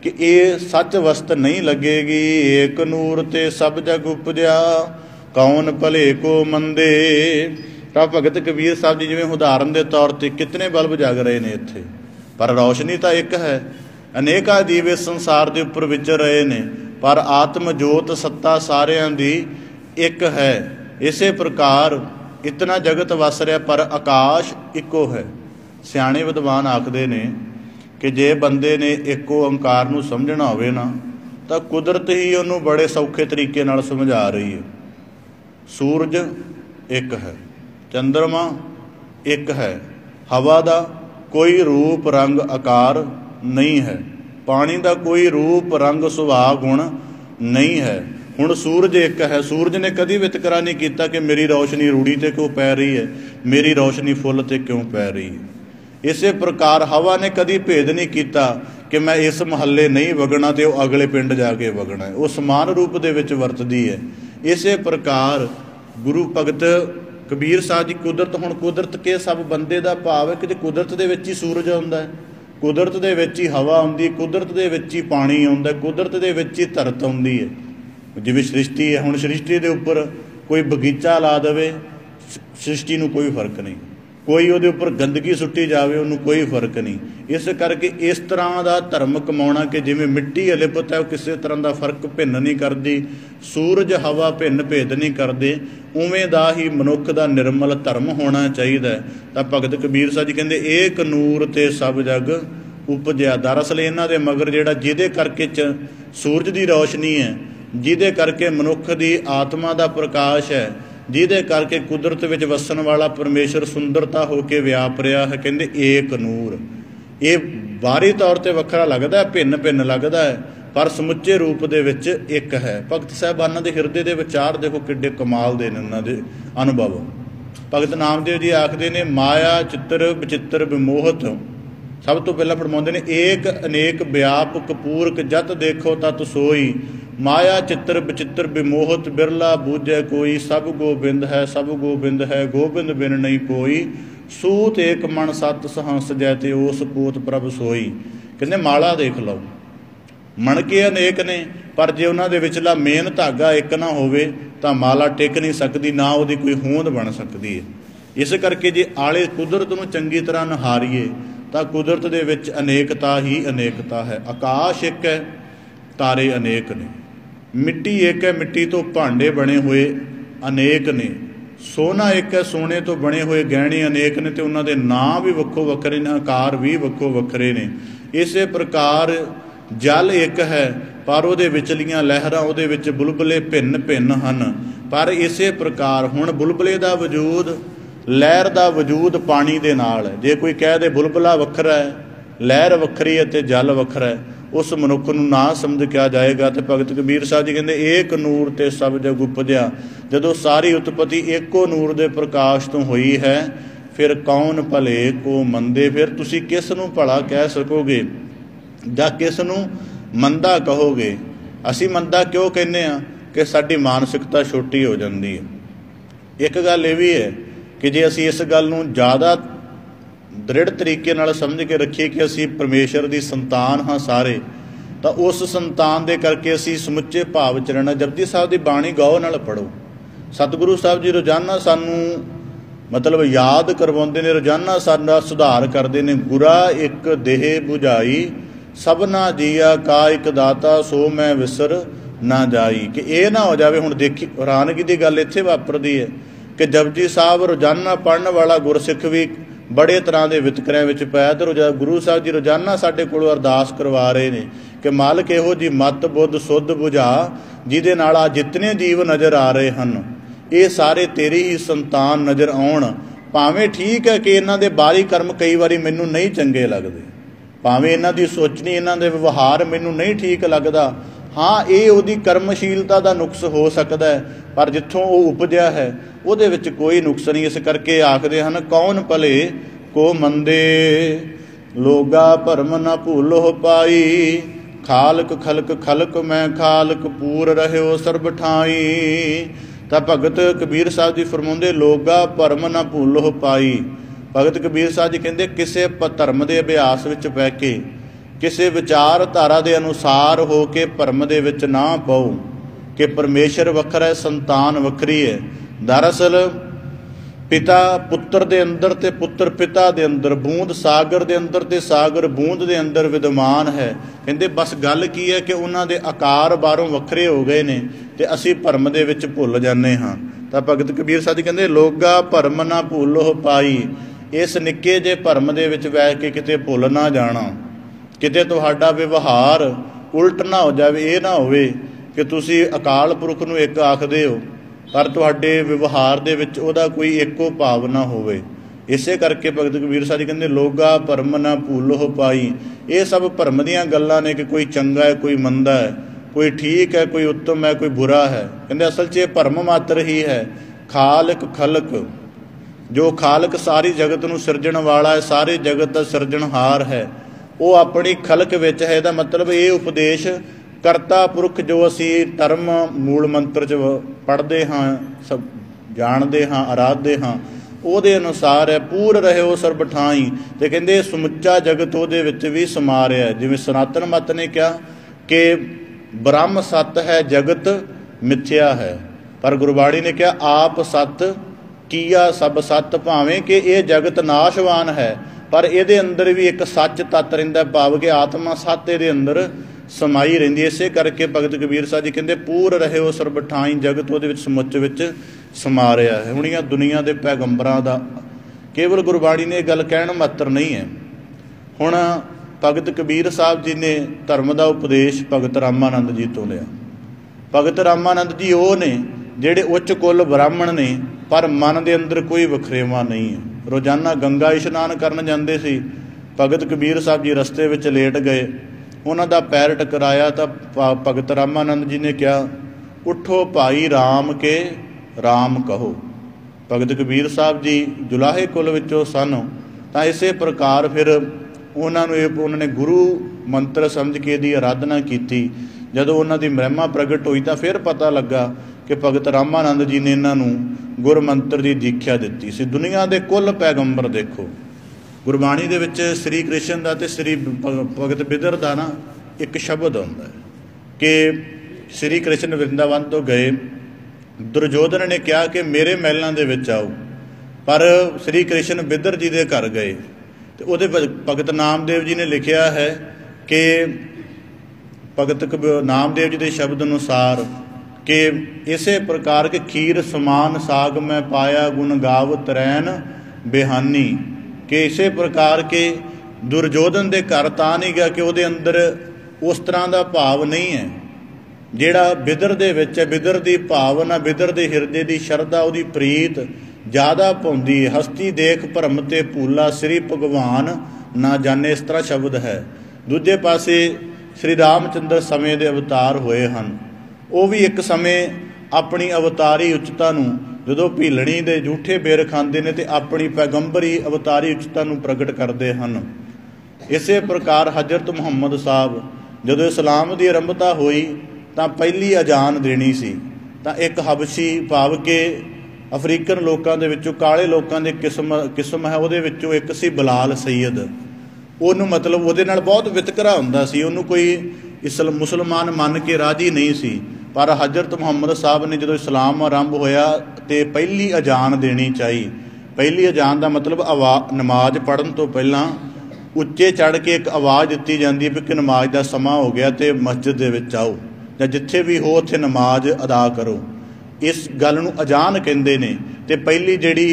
कि ये सच वस्त नहीं लगेगी। एक नूर ते सब जग उपजया कौन भले को मंदे। तो भगत कबीर साहब जी जिवें उदाहरण के तौर पर कितने बल्ब जग रहे हैं इत्थे, पर रोशनी तो एक है। ਅਨੇਕਾਂ ਜੀਵ ਇਸ ਸੰਸਾਰ ਦੇ ਉੱਪਰ ਵਿਚਰ ਰਹੇ ਨੇ, ਪਰ ਆਤਮ ਜੋਤ ਸੱਤਾ ਸਾਰਿਆਂ ਦੀ ਇੱਕ ਹੈ। ਇਸੇ ਪ੍ਰਕਾਰ ਇਤਨਾ ਜਗਤ ਵਸ ਰਿਹਾ, ਪਰ ਆਕਾਸ਼ ਇੱਕੋ ਹੈ। ਸਿਆਣੇ ਵਿਦਵਾਨ ਆਖਦੇ ਨੇ ਕਿ ਜੇ ਬੰਦੇ ਨੇ ਇੱਕ ਓਂਕਾਰ ਨੂੰ ਸਮਝਣਾ ਹੋਵੇ ਨਾ, ਤਾਂ ਕੁਦਰਤ ਹੀ ਉਹਨੂੰ ਬੜੇ ਸੌਖੇ ਤਰੀਕੇ ਨਾਲ ਸਮਝਾ ਰਹੀ ਹੈ। ਸੂਰਜ ਇੱਕ ਹੈ, ਚੰਦਰਮਾ ਇੱਕ ਹੈ, ਹਵਾ ਦਾ ਕੋਈ ਰੂਪ ਰੰਗ ਆਕਾਰ ਨਹੀਂ ਹੈ, ਪਾਣੀ ਦਾ ਕੋਈ ਰੂਪ ਰੰਗ ਸੁਭਾਅ ਗੁਣ ਨਹੀਂ ਹੈ। ਹੁਣ ਸੂਰਜ ਇੱਕ ਹੈ। ਸੂਰਜ ਨੇ ਕਦੀ ਵਿਤਕਰਾ ਨਹੀਂ ਕੀਤਾ ਕਿ ਮੇਰੀ ਰੌਸ਼ਨੀ ਰੂੜੀ 'ਤੇ ਕਿਉਂ ਪੈ ਰਹੀ ਹੈ, ਮੇਰੀ ਰੌਸ਼ਨੀ ਫੁੱਲ 'ਤੇ ਕਿਉਂ ਪੈ ਰਹੀ ਹੈ। ਇਸੇ ਪ੍ਰਕਾਰ ਹਵਾ ਨੇ ਕਦੀ ਭੇਦ ਨਹੀਂ ਕੀਤਾ ਕਿ ਮੈਂ ਇਸ ਮਹੱਲੇ ਨਹੀਂ ਵਗਣਾ ਅਤੇ ਉਹ ਅਗਲੇ ਪਿੰਡ ਜਾ ਕੇ ਵਗਣਾ ਹੈ। ਉਹ ਸਮਾਨ ਰੂਪ ਦੇ ਵਿੱਚ ਵਰਤਦੀ ਹੈ। ਇਸੇ ਪ੍ਰਕਾਰ ਗੁਰੂ ਭਗਤ ਕਬੀਰ ਸਾਹਿਬ ਜੀ ਕੁਦਰਤ, ਹੁਣ ਕੁਦਰਤ ਕੇ ਸਭ ਬੰਦੇ ਦਾ ਭਾਵ ਹੈ ਕਿ ਕੁਦਰਤ ਦੇ ਵਿੱਚ ਹੀ ਸੂਰਜ ਆਉਂਦਾ ਹੈ, ਕੁਦਰਤ ਦੇ ਵਿੱਚ ਹੀ ਹਵਾ ਆਉਂਦੀ, ਕੁਦਰਤ ਦੇ ਵਿੱਚ ਹੀ ਪਾਣੀ ਆਉਂਦਾ, ਕੁਦਰਤ ਦੇ ਵਿੱਚ ਹੀ ਧਰਤ ਆਉਂਦੀ ਹੈ। ਜਿਵੇਂ ਸ੍ਰਿਸ਼ਟੀ ਹੈ, ਹੁਣ ਸ੍ਰਿਸ਼ਟੀ ਦੇ ਉੱਪਰ ਕੋਈ ਬਗੀਚਾ ਲਾ ਦੇਵੇ, ਸ੍ਰਿਸ਼ਟੀ ਨੂੰ ਕੋਈ ਫਰਕ ਨਹੀਂ। ਕੋਈ ਉਹਦੇ ਉੱਪਰ ਗੰਦਗੀ ਸੁੱਟੀ ਜਾਵੇ, ਉਹਨੂੰ ਕੋਈ ਫਰਕ ਨਹੀਂ। ਇਸ ਕਰਕੇ ਇਸ ਤਰ੍ਹਾਂ ਦਾ ਧਰਮ ਕਮਾਉਣਾ ਕਿ ਜਿਵੇਂ ਮਿੱਟੀ ਅਲਿਪਤ ਹੈ, ਉਹ ਕਿਸੇ ਤਰ੍ਹਾਂ ਦਾ ਫਰਕ ਭਿੰਨ ਨਹੀਂ ਕਰਦੀ, ਸੂਰਜ ਹਵਾ ਭਿੰਨ ਭੇਦ ਨਹੀਂ ਕਰਦੇ, ਉਵੇਂ ਦਾ ਹੀ ਮਨੁੱਖ ਦਾ ਨਿਰਮਲ ਧਰਮ ਹੋਣਾ ਚਾਹੀਦਾ ਹੈ। ਤਾਂ ਭਗਤ ਕਬੀਰ ਸਾਹਿਬ ਜੀ ਕਹਿੰਦੇ ਏਕ ਨੂਰ ਤੇ ਸਭ ਜਗ ਉਪਜਿਆ। ਦਰਅਸਲ ਇਹਨਾਂ ਦੇ ਮਗਰ ਜਿਹੜਾ ਜਿਹਦੇ ਕਰਕੇ ਸੂਰਜ ਦੀ ਰੌਸ਼ਨੀ ਹੈ, ਜਿਹਦੇ ਕਰਕੇ ਮਨੁੱਖ ਦੀ ਆਤਮਾ ਦਾ ਪ੍ਰਕਾਸ਼ ਹੈ, ਜਿਹਦੇ ਕਰਕੇ ਕੁਦਰਤ ਵਿੱਚ ਵਸਣ ਵਾਲਾ ਪਰਮੇਸ਼ਰ ਸੁੰਦਰਤਾ ਹੋ ਕੇ ਵਿਆਪ ਰਿਹਾ ਹੈ, ਕਹਿੰਦੇ ਏਕ ਨੂਰ। ਇਹ ਬਾਹਰੀ ਤੌਰ 'ਤੇ ਵੱਖਰਾ ਲੱਗਦਾ, ਭਿੰਨ ਭਿੰਨ ਲੱਗਦਾ ਹੈ, ਪਰ ਸਮੁੱਚੇ ਰੂਪ ਦੇ ਵਿੱਚ ਇੱਕ ਹੈ। ਭਗਤ ਸਾਹਿਬਾਨਾਂ ਦੇ ਹਿਰਦੇ ਦੇ ਵਿਚਾਰ ਦੇਖੋ ਕਿੱਡੇ ਕਮਾਲ ਦੇ ਨੇ, ਉਹਨਾਂ ਦੇ ਅਨੁਭਵ। ਭਗਤ ਨਾਮਦੇਵ ਜੀ ਆਖਦੇ ਨੇ ਮਾਇਆ ਚਿੱਤਰ ਵਿਚਿੱਤਰ ਵਿਮੋਹਤ। ਸਭ ਤੋਂ ਪਹਿਲਾਂ ਫਰਮਾਉਂਦੇ ਨੇ ਏਕ ਅਨੇਕ ਵਿਆਪਕ ਪੂਰਕ ਜਤ ਦੇਖੋ ਤਤ ਸੋਈ, ਮਾਇਆ ਚਿੱਤਰ ਵਿਚਿੱਤਰ ਵਿਮੋਹਤ ਬਿਰਲਾ ਬੂਝੈ ਕੋਈ, ਸਭ ਗੋਬਿੰਦ ਹੈ ਸਭ ਗੋਬਿੰਦ ਹੈ ਗੋਬਿੰਦ ਬਿਨ ਨਹੀਂ ਕੋਈ, ਸੂਤ ਏਕ ਮਨ ਸਤ ਸਹੰਸ ਜੈ ਤੇ ਉਸ ਪੂਤ ਪ੍ਰਭ ਸੋਈ। ਕਹਿੰਦੇ ਮਾਲਾ ਦੇਖ ਲਓ, ਮਣਕੇ ਅਨੇਕ ਨੇ, ਪਰ ਜੇ ਉਹਨਾਂ ਦੇ ਵਿਚਲਾ ਮੇਨ ਧਾਗਾ ਇੱਕ ਨਾ ਹੋਵੇ ਤਾਂ ਮਾਲਾ ਟਿਕ ਨਹੀਂ ਸਕਦੀ, ਨਾ ਉਹਦੀ ਕੋਈ ਹੋਂਦ ਬਣ ਸਕਦੀ ਹੈ। ਇਸ ਕਰਕੇ ਜੇ ਆਲੇ ਕੁਦਰਤ ਨੂੰ ਚੰਗੀ ਤਰ੍ਹਾਂ ਨਿਹਾਰੀਏ ਤਾਂ ਕੁਦਰਤ ਦੇ ਵਿੱਚ ਅਨੇਕਤਾ ਹੀ ਅਨੇਕਤਾ ਹੈ। ਆਕਾਸ਼ ਇੱਕ ਹੈ, ਤਾਰੇ ਅਨੇਕ ਨੇ, ਮਿੱਟੀ ਇੱਕ ਹੈ, ਮਿੱਟੀ ਤੋਂ ਭਾਂਡੇ ਬਣੇ ਹੋਏ ਅਨੇਕ ਨੇ, ਸੋਨਾ ਇੱਕ ਹੈ, ਸੋਨੇ ਤੋਂ ਬਣੇ ਹੋਏ ਗਹਿਣੇ ਅਨੇਕ ਨੇ, ਅਤੇ ਉਹਨਾਂ ਦੇ ਨਾਂ ਵੀ ਵੱਖੋ ਵੱਖਰੇ ਨੇ, ਆਕਾਰ ਵੀ ਵੱਖੋ ਵੱਖਰੇ ਨੇ। ਇਸੇ ਪ੍ਰਕਾਰ ਜਲ ਇੱਕ ਹੈ, ਪਰ ਉਹਦੇ ਵਿਚਲੀਆਂ ਲਹਿਰਾਂ, ਉਹਦੇ ਵਿੱਚ ਬੁਲਬੁਲੇ ਭਿੰਨ ਭਿੰਨ ਹਨ। ਪਰ ਇਸੇ ਪ੍ਰਕਾਰ ਹੁਣ ਬੁਲਬੁਲੇ ਦਾ ਵਜੂਦ, ਲਹਿਰ ਦਾ ਵਜੂਦ ਪਾਣੀ ਦੇ ਨਾਲ ਹੈ। ਜੇ ਕੋਈ ਕਹਿ ਦੇ ਬੁਲਬੁਲਾ ਵੱਖਰਾ ਹੈ, ਲਹਿਰ ਵੱਖਰੀ ਹੈ ਅਤੇ ਜਲ ਵੱਖਰਾ ਹੈ, ਉਸ ਮਨੁੱਖ ਨੂੰ ਨਾ ਸਮਝ ਕਿਹਾ ਜਾਏਗਾ। ਅਤੇ ਭਗਤ ਕਬੀਰ ਸਾਹਿਬ ਜੀ ਕਹਿੰਦੇ ਏਕ ਨੂਰ ਤੇ ਸਭ ਜਗ ਉਪਜਿਆ। ਜਦੋਂ ਸਾਰੀ ਉਤਪਤੀ ਇੱਕੋ ਨੂਰ ਦੇ ਪ੍ਰਕਾਸ਼ ਤੋਂ ਹੋਈ ਹੈ, ਫਿਰ ਕੌਣ ਭਲੇ ਕੋ ਮੰਦੇ। ਫਿਰ ਤੁਸੀਂ ਕਿਸ ਨੂੰ ਭਲਾ ਕਹਿ ਸਕੋਗੇ ਜਾਂ ਕਿਸ ਨੂੰ ਮੰਦਾ ਕਹੋਗੇ। ਅਸੀਂ ਮੰਦਾ ਕਿਉਂ ਕਹਿੰਦੇ ਹਾਂ ਕਿ ਸਾਡੀ ਮਾਨਸਿਕਤਾ ਛੋਟੀ ਹੋ ਜਾਂਦੀ ਹੈ। ਇੱਕ ਗੱਲ ਇਹ ਵੀ ਹੈ ਕਿ ਜੇ ਅਸੀਂ ਇਸ ਗੱਲ ਨੂੰ ਜ਼ਿਆਦਾ ਦ੍ਰਿੜ ਤਰੀਕੇ ਨਾਲ ਸਮਝ ਕੇ ਰੱਖੀਏ ਕਿ ਅਸੀਂ ਪਰਮੇਸ਼ਰ ਦੀ ਸੰਤਾਨ ਹਾਂ ਸਾਰੇ, ਤਾਂ ਉਸ ਸੰਤਾਨ ਦੇ ਕਰਕੇ ਅਸੀਂ ਸਮੁੱਚੇ ਭਾਵ 'ਚ ਰਹਿਣਾ। ਜਪਜੀ ਸਾਹਿਬ ਦੀ ਬਾਣੀ ਗੌਰ ਨਾਲ ਪੜ੍ਹੋ। ਸਤਿਗੁਰੂ ਸਾਹਿਬ ਜੀ ਰੋਜ਼ਾਨਾ ਸਾਨੂੰ ਮਤਲਬ ਯਾਦ ਕਰਵਾਉਂਦੇ ਨੇ, ਰੋਜ਼ਾਨਾ ਸਾਡਾ ਸੁਧਾਰ ਕਰਦੇ ਨੇ। ਗੁਰਾ ਇੱਕ ਦੇਹ ਬੁਝਾਈ, ਸਭਨਾ ਜੀਆ ਕਾ ਇੱਕ ਦਾਤਾ, ਸੋ ਮੈਂ ਵਿਸਰ ਨਾ ਜਾਈ। ਕਿ ਇਹ ਨਾ ਹੋ ਜਾਵੇ। ਹੁਣ ਦੇਖੀ ਹੈਰਾਨਗੀ ਦੀ ਗੱਲ ਇੱਥੇ ਵਾਪਰਦੀ ਹੈ ਕਿ ਜਪਜੀ ਸਾਹਿਬ ਰੋਜ਼ਾਨਾ ਪੜ੍ਹਨ ਵਾਲਾ ਗੁਰਸਿੱਖ ਵੀ ਬੜੇ ਤਰ੍ਹਾਂ ਦੇ ਵਿਤਕਰਿਆਂ ਵਿੱਚ ਪਿਆ। ਅਤੇ ਗੁਰੂ ਸਾਹਿਬ ਜੀ ਰੋਜ਼ਾਨਾ ਸਾਡੇ ਕੋਲੋਂ ਅਰਦਾਸ ਕਰਵਾ ਰਹੇ ਨੇ ਕਿ ਮਾਲਕ ਇਹੋ ਜਿਹੀ ਮੱਤ ਬੁੱਧ ਸੁੱਧ ਬੁਝਾ, ਜਿਹਦੇ ਨਾਲ ਆ ਜਿਤਨੇ ਜੀਵ ਨਜ਼ਰ ਆ ਰਹੇ ਹਨ ਇਹ ਸਾਰੇ ਤੇਰੀ ਹੀ ਸੰਤਾਨ ਨਜ਼ਰ ਆਉਣ। ਭਾਵੇਂ ਠੀਕ ਹੈ ਕਿ ਇਹਨਾਂ ਦੇ ਬਾਹਰੀ ਕਰਮ ਕਈ ਵਾਰੀ ਮੈਨੂੰ ਨਹੀਂ ਚੰਗੇ ਲੱਗਦੇ, ਭਾਵੇਂ ਇਹਨਾਂ ਦੀ ਸੋਚਣੀ, ਇਹਨਾਂ ਦੇ ਵਿਵਹਾਰ ਮੈਨੂੰ ਨਹੀਂ ਠੀਕ ਲੱਗਦਾ, ਹਾਂ ਇਹ ਉਹਦੀ ਕਰਮਸ਼ੀਲਤਾ ਦਾ ਨੁਕਸ ਹੋ ਸਕਦਾ ਹੈ, ਪਰ ਜਿੱਥੋਂ ਉਹ ਉਪਜਿਆ ਹੈ ਉਹਦੇ ਵਿੱਚ ਕੋਈ ਨੁਕਸ ਨਹੀਂ। ਇਸ ਕਰਕੇ ਆਖਦੇ ਹਨ ਕੌਣ ਭਲੇ ਕੋ ਮੰਦੇ, ਲੋਗਾ ਭਰਮ ਨਾ ਭੂਲੋ ਪਾਈ, ਖਾਲਕ ਖਲਕ ਖਲਕ ਮੈਂ ਖਾਲਕ, ਪੂਰ ਰਹਿਓ ਸਰਬ ਠਾਈ। ਤਾਂ ਭਗਤ ਕਬੀਰ ਸਾਹਿਬ ਜੀ ਫਰਮਾਉਂਦੇ ਲੋਗਾ ਭਰਮ ਨਾ ਭੂਲੋ ਪਾਈ। ਭਗਤ ਕਬੀਰ ਸਾਹਿਬ ਜੀ ਕਹਿੰਦੇ ਕਿਸੇ ਧਰਮ ਦੇ ਅਭਿਆਸ ਵਿੱਚ ਪੈ ਕੇ, ਕਿਸੇ ਵਿਚਾਰਧਾਰਾ ਦੇ ਅਨੁਸਾਰ ਹੋ ਕੇ ਭਰਮ ਦੇ ਵਿੱਚ ਨਾ ਪਾਓ ਕਿ ਪਰਮੇਸ਼ਰ ਵੱਖਰਾ ਹੈ, ਸੰਤਾਨ ਵੱਖਰੀ ਹੈ। ਦਰਅਸਲ पिता पुत्र दे अंदर ते पुत्र पिता दे अंदर, बूंद सागर दे अंदर ते सागर बूंद दे अंदर विद्यमान है। कहते बस गल की है कि उन्हां दे आकार बारों वखरे हो गए ने ते असीं भरम दे विच भुल जाने हाँ। तां भगत कबीर साहब जी कहते लोगा भरम ना भूलो पाई, इस निक्के जे भरम दे विच बह के किते भुल ना जाना, किते तुहाडा व्यवहार उल्ट ना हो जाए। ये ना होवे कि तुसीं अकाल पुरख नूं एक आखदे हो पर तुहाडे व्यवहार दे विच उहदा कोई एको भाव ना होवे। इसे करके भगत कबीर साहब जी कहते लोगा भरम ना भूलो पाई, ये सब भरम दीयां गल्लां ने कि कोई चंगा है कोई मंदा है, कोई ठीक है कोई उत्तम है कोई बुरा है। कहते असल च ये भरम मात्र ही है। खालक खलक, जो खालक सारी जगत नूं सिरजण वाला है, सारे जगत दा सिरजणहार है, वो अपनी खलक विच है। इहदा मतलब ये उपदेश करता पुरख जो असी धर्म मूल मंत्र च पढ़ते हाँ, सब जानते हाँ, आराधते हाँ, ਉਹਦੇ अनुसार है। पूर रहे हो सर्ब ठाई, तो कहते समुच्चा जगत ਉਹਦੇ ਵਿੱਚ भी ਸਮਾ ਰਿਹਾ। ਜਿਵੇਂ सनातन मत ने कहा कि ब्रह्म सत है जगत मिथ्या है, पर गुरबाणी ने कहा आप सत कीया सब सत, भावें कि ये जगत नाशवान है पर ਇਹਦੇ अंदर भी एक सच तत्त रहिंदा, भाव कि आत्मा सत ਇਹਦੇ अंदर समाई रहिंदी। इसे करके भगत कबीर साहब जी कहते पूर रहे हो सर्ब ठाई, जगत ਉਹਦੇ ਵਿੱਚ ਸਮੁੱਚ ਵਿੱਚ ਸਮਾ ਰਿਹਾ है। ਹੁਣ ਇਹ दुनिया के पैगंबरां ਦਾ केवल गुरबाणी ने गल कहण मात्र नहीं है। ਹੁਣ भगत कबीर साहब जी ने धर्म का उपदेश भगत रामानंद जी तो लिया। भगत रामानंद जी वो ने ਜਿਹੜੇ ਉੱਚ ਕੁਲ ब्राह्मण ने पर मन के अंदर कोई वखरेवा नहीं है। रोजाना गंगा इशनान करन जाते सी। भगत कबीर साहब जी रस्ते विच लेट गए, उन्हां दा पैर टकराया तो भगत रामानंद जी ने कहा उठो भाई राम के राम कहो। भगत कबीर साहब जी जुलाहे कुल विचों सन, तो इसे प्रकार फिर उन्होंने गुरु मंत्र समझ के दी आराधना की। जदों उन्हां दी महिमा प्रगट हुई तो फिर पता लगा कि भगत रामानंद जी ने इन्हों गुर मंत्र की दीख्या दी सी। दुनिया के कुल पैगंबर देखो, गुरबाणी दे विच श्री कृष्ण का तो श्री भगत बिदर का ना एक शब्द आता है कि श्री कृष्ण वृंदावन तो गए, दुर्योधन ने कहा कि मेरे महलों के विच आओ, पर श्री कृष्ण बिदर जी के घर गए तो उहदे भगत नामदेव जी ने लिखिया है कि भगत नामदेव जी के शब्द अनुसार कि इसे प्रकार के खीर समान साग में पाया गुण गाव तरैन बेहानी, कि इसे प्रकार के दुर्योधन के घर तां नहीं गया कि उहदे अंदर उस तरह का भाव नहीं है जिहड़ा बिदर दे विच है। बिदर की भावना, बिदर के हिरदे की शरधा, उहदी प्रीत ज़्यादा पाउंदी है। हस्ती देख भरम ते भूला श्री भगवान ना जाने, इस तरह शब्द है। दूजे पासे श्री रामचंद्र समय के अवतार होए हैं, वो भी एक समय अपनी अवतारी उच्चता नूं जदों भीलणी दे झूठे बेर खांदे ने ते अपनी पैगंबरी अवतारी उच्चता नूं प्रगट करते हैं। इसे प्रकार हजरत मुहम्मद साहब जदों इस्लाम की आरंभता हुई तो पहली अजान देनी सी, तो एक हबशी भाव के अफरीकन लोगों के विचों काले लोगों के किस्म है, उहदे विचों एक सी बिलाल सैयद। उन्होंने मतलब उहदे नाल बहुत वितकरा हुंदा सी, उन्होंने कोई मुसलमान मन के राजी नहीं सी। पर हजरत मुहम्मद साहब ने जो इस्लाम आरंभ होया तो पहली अजान देनी चाहिए। पहली अजान का मतलब नमाज पढ़न तो पहला उच्चे चढ़ के एक आवाज़ दी जाती है कि नमाज का समा हो गया तो मस्जिद दे विच आओ या जिथे भी हो उत्थे नमाज अदा करो। इस गल नूं अजान कहंदे ने। ते पहली जिहड़ी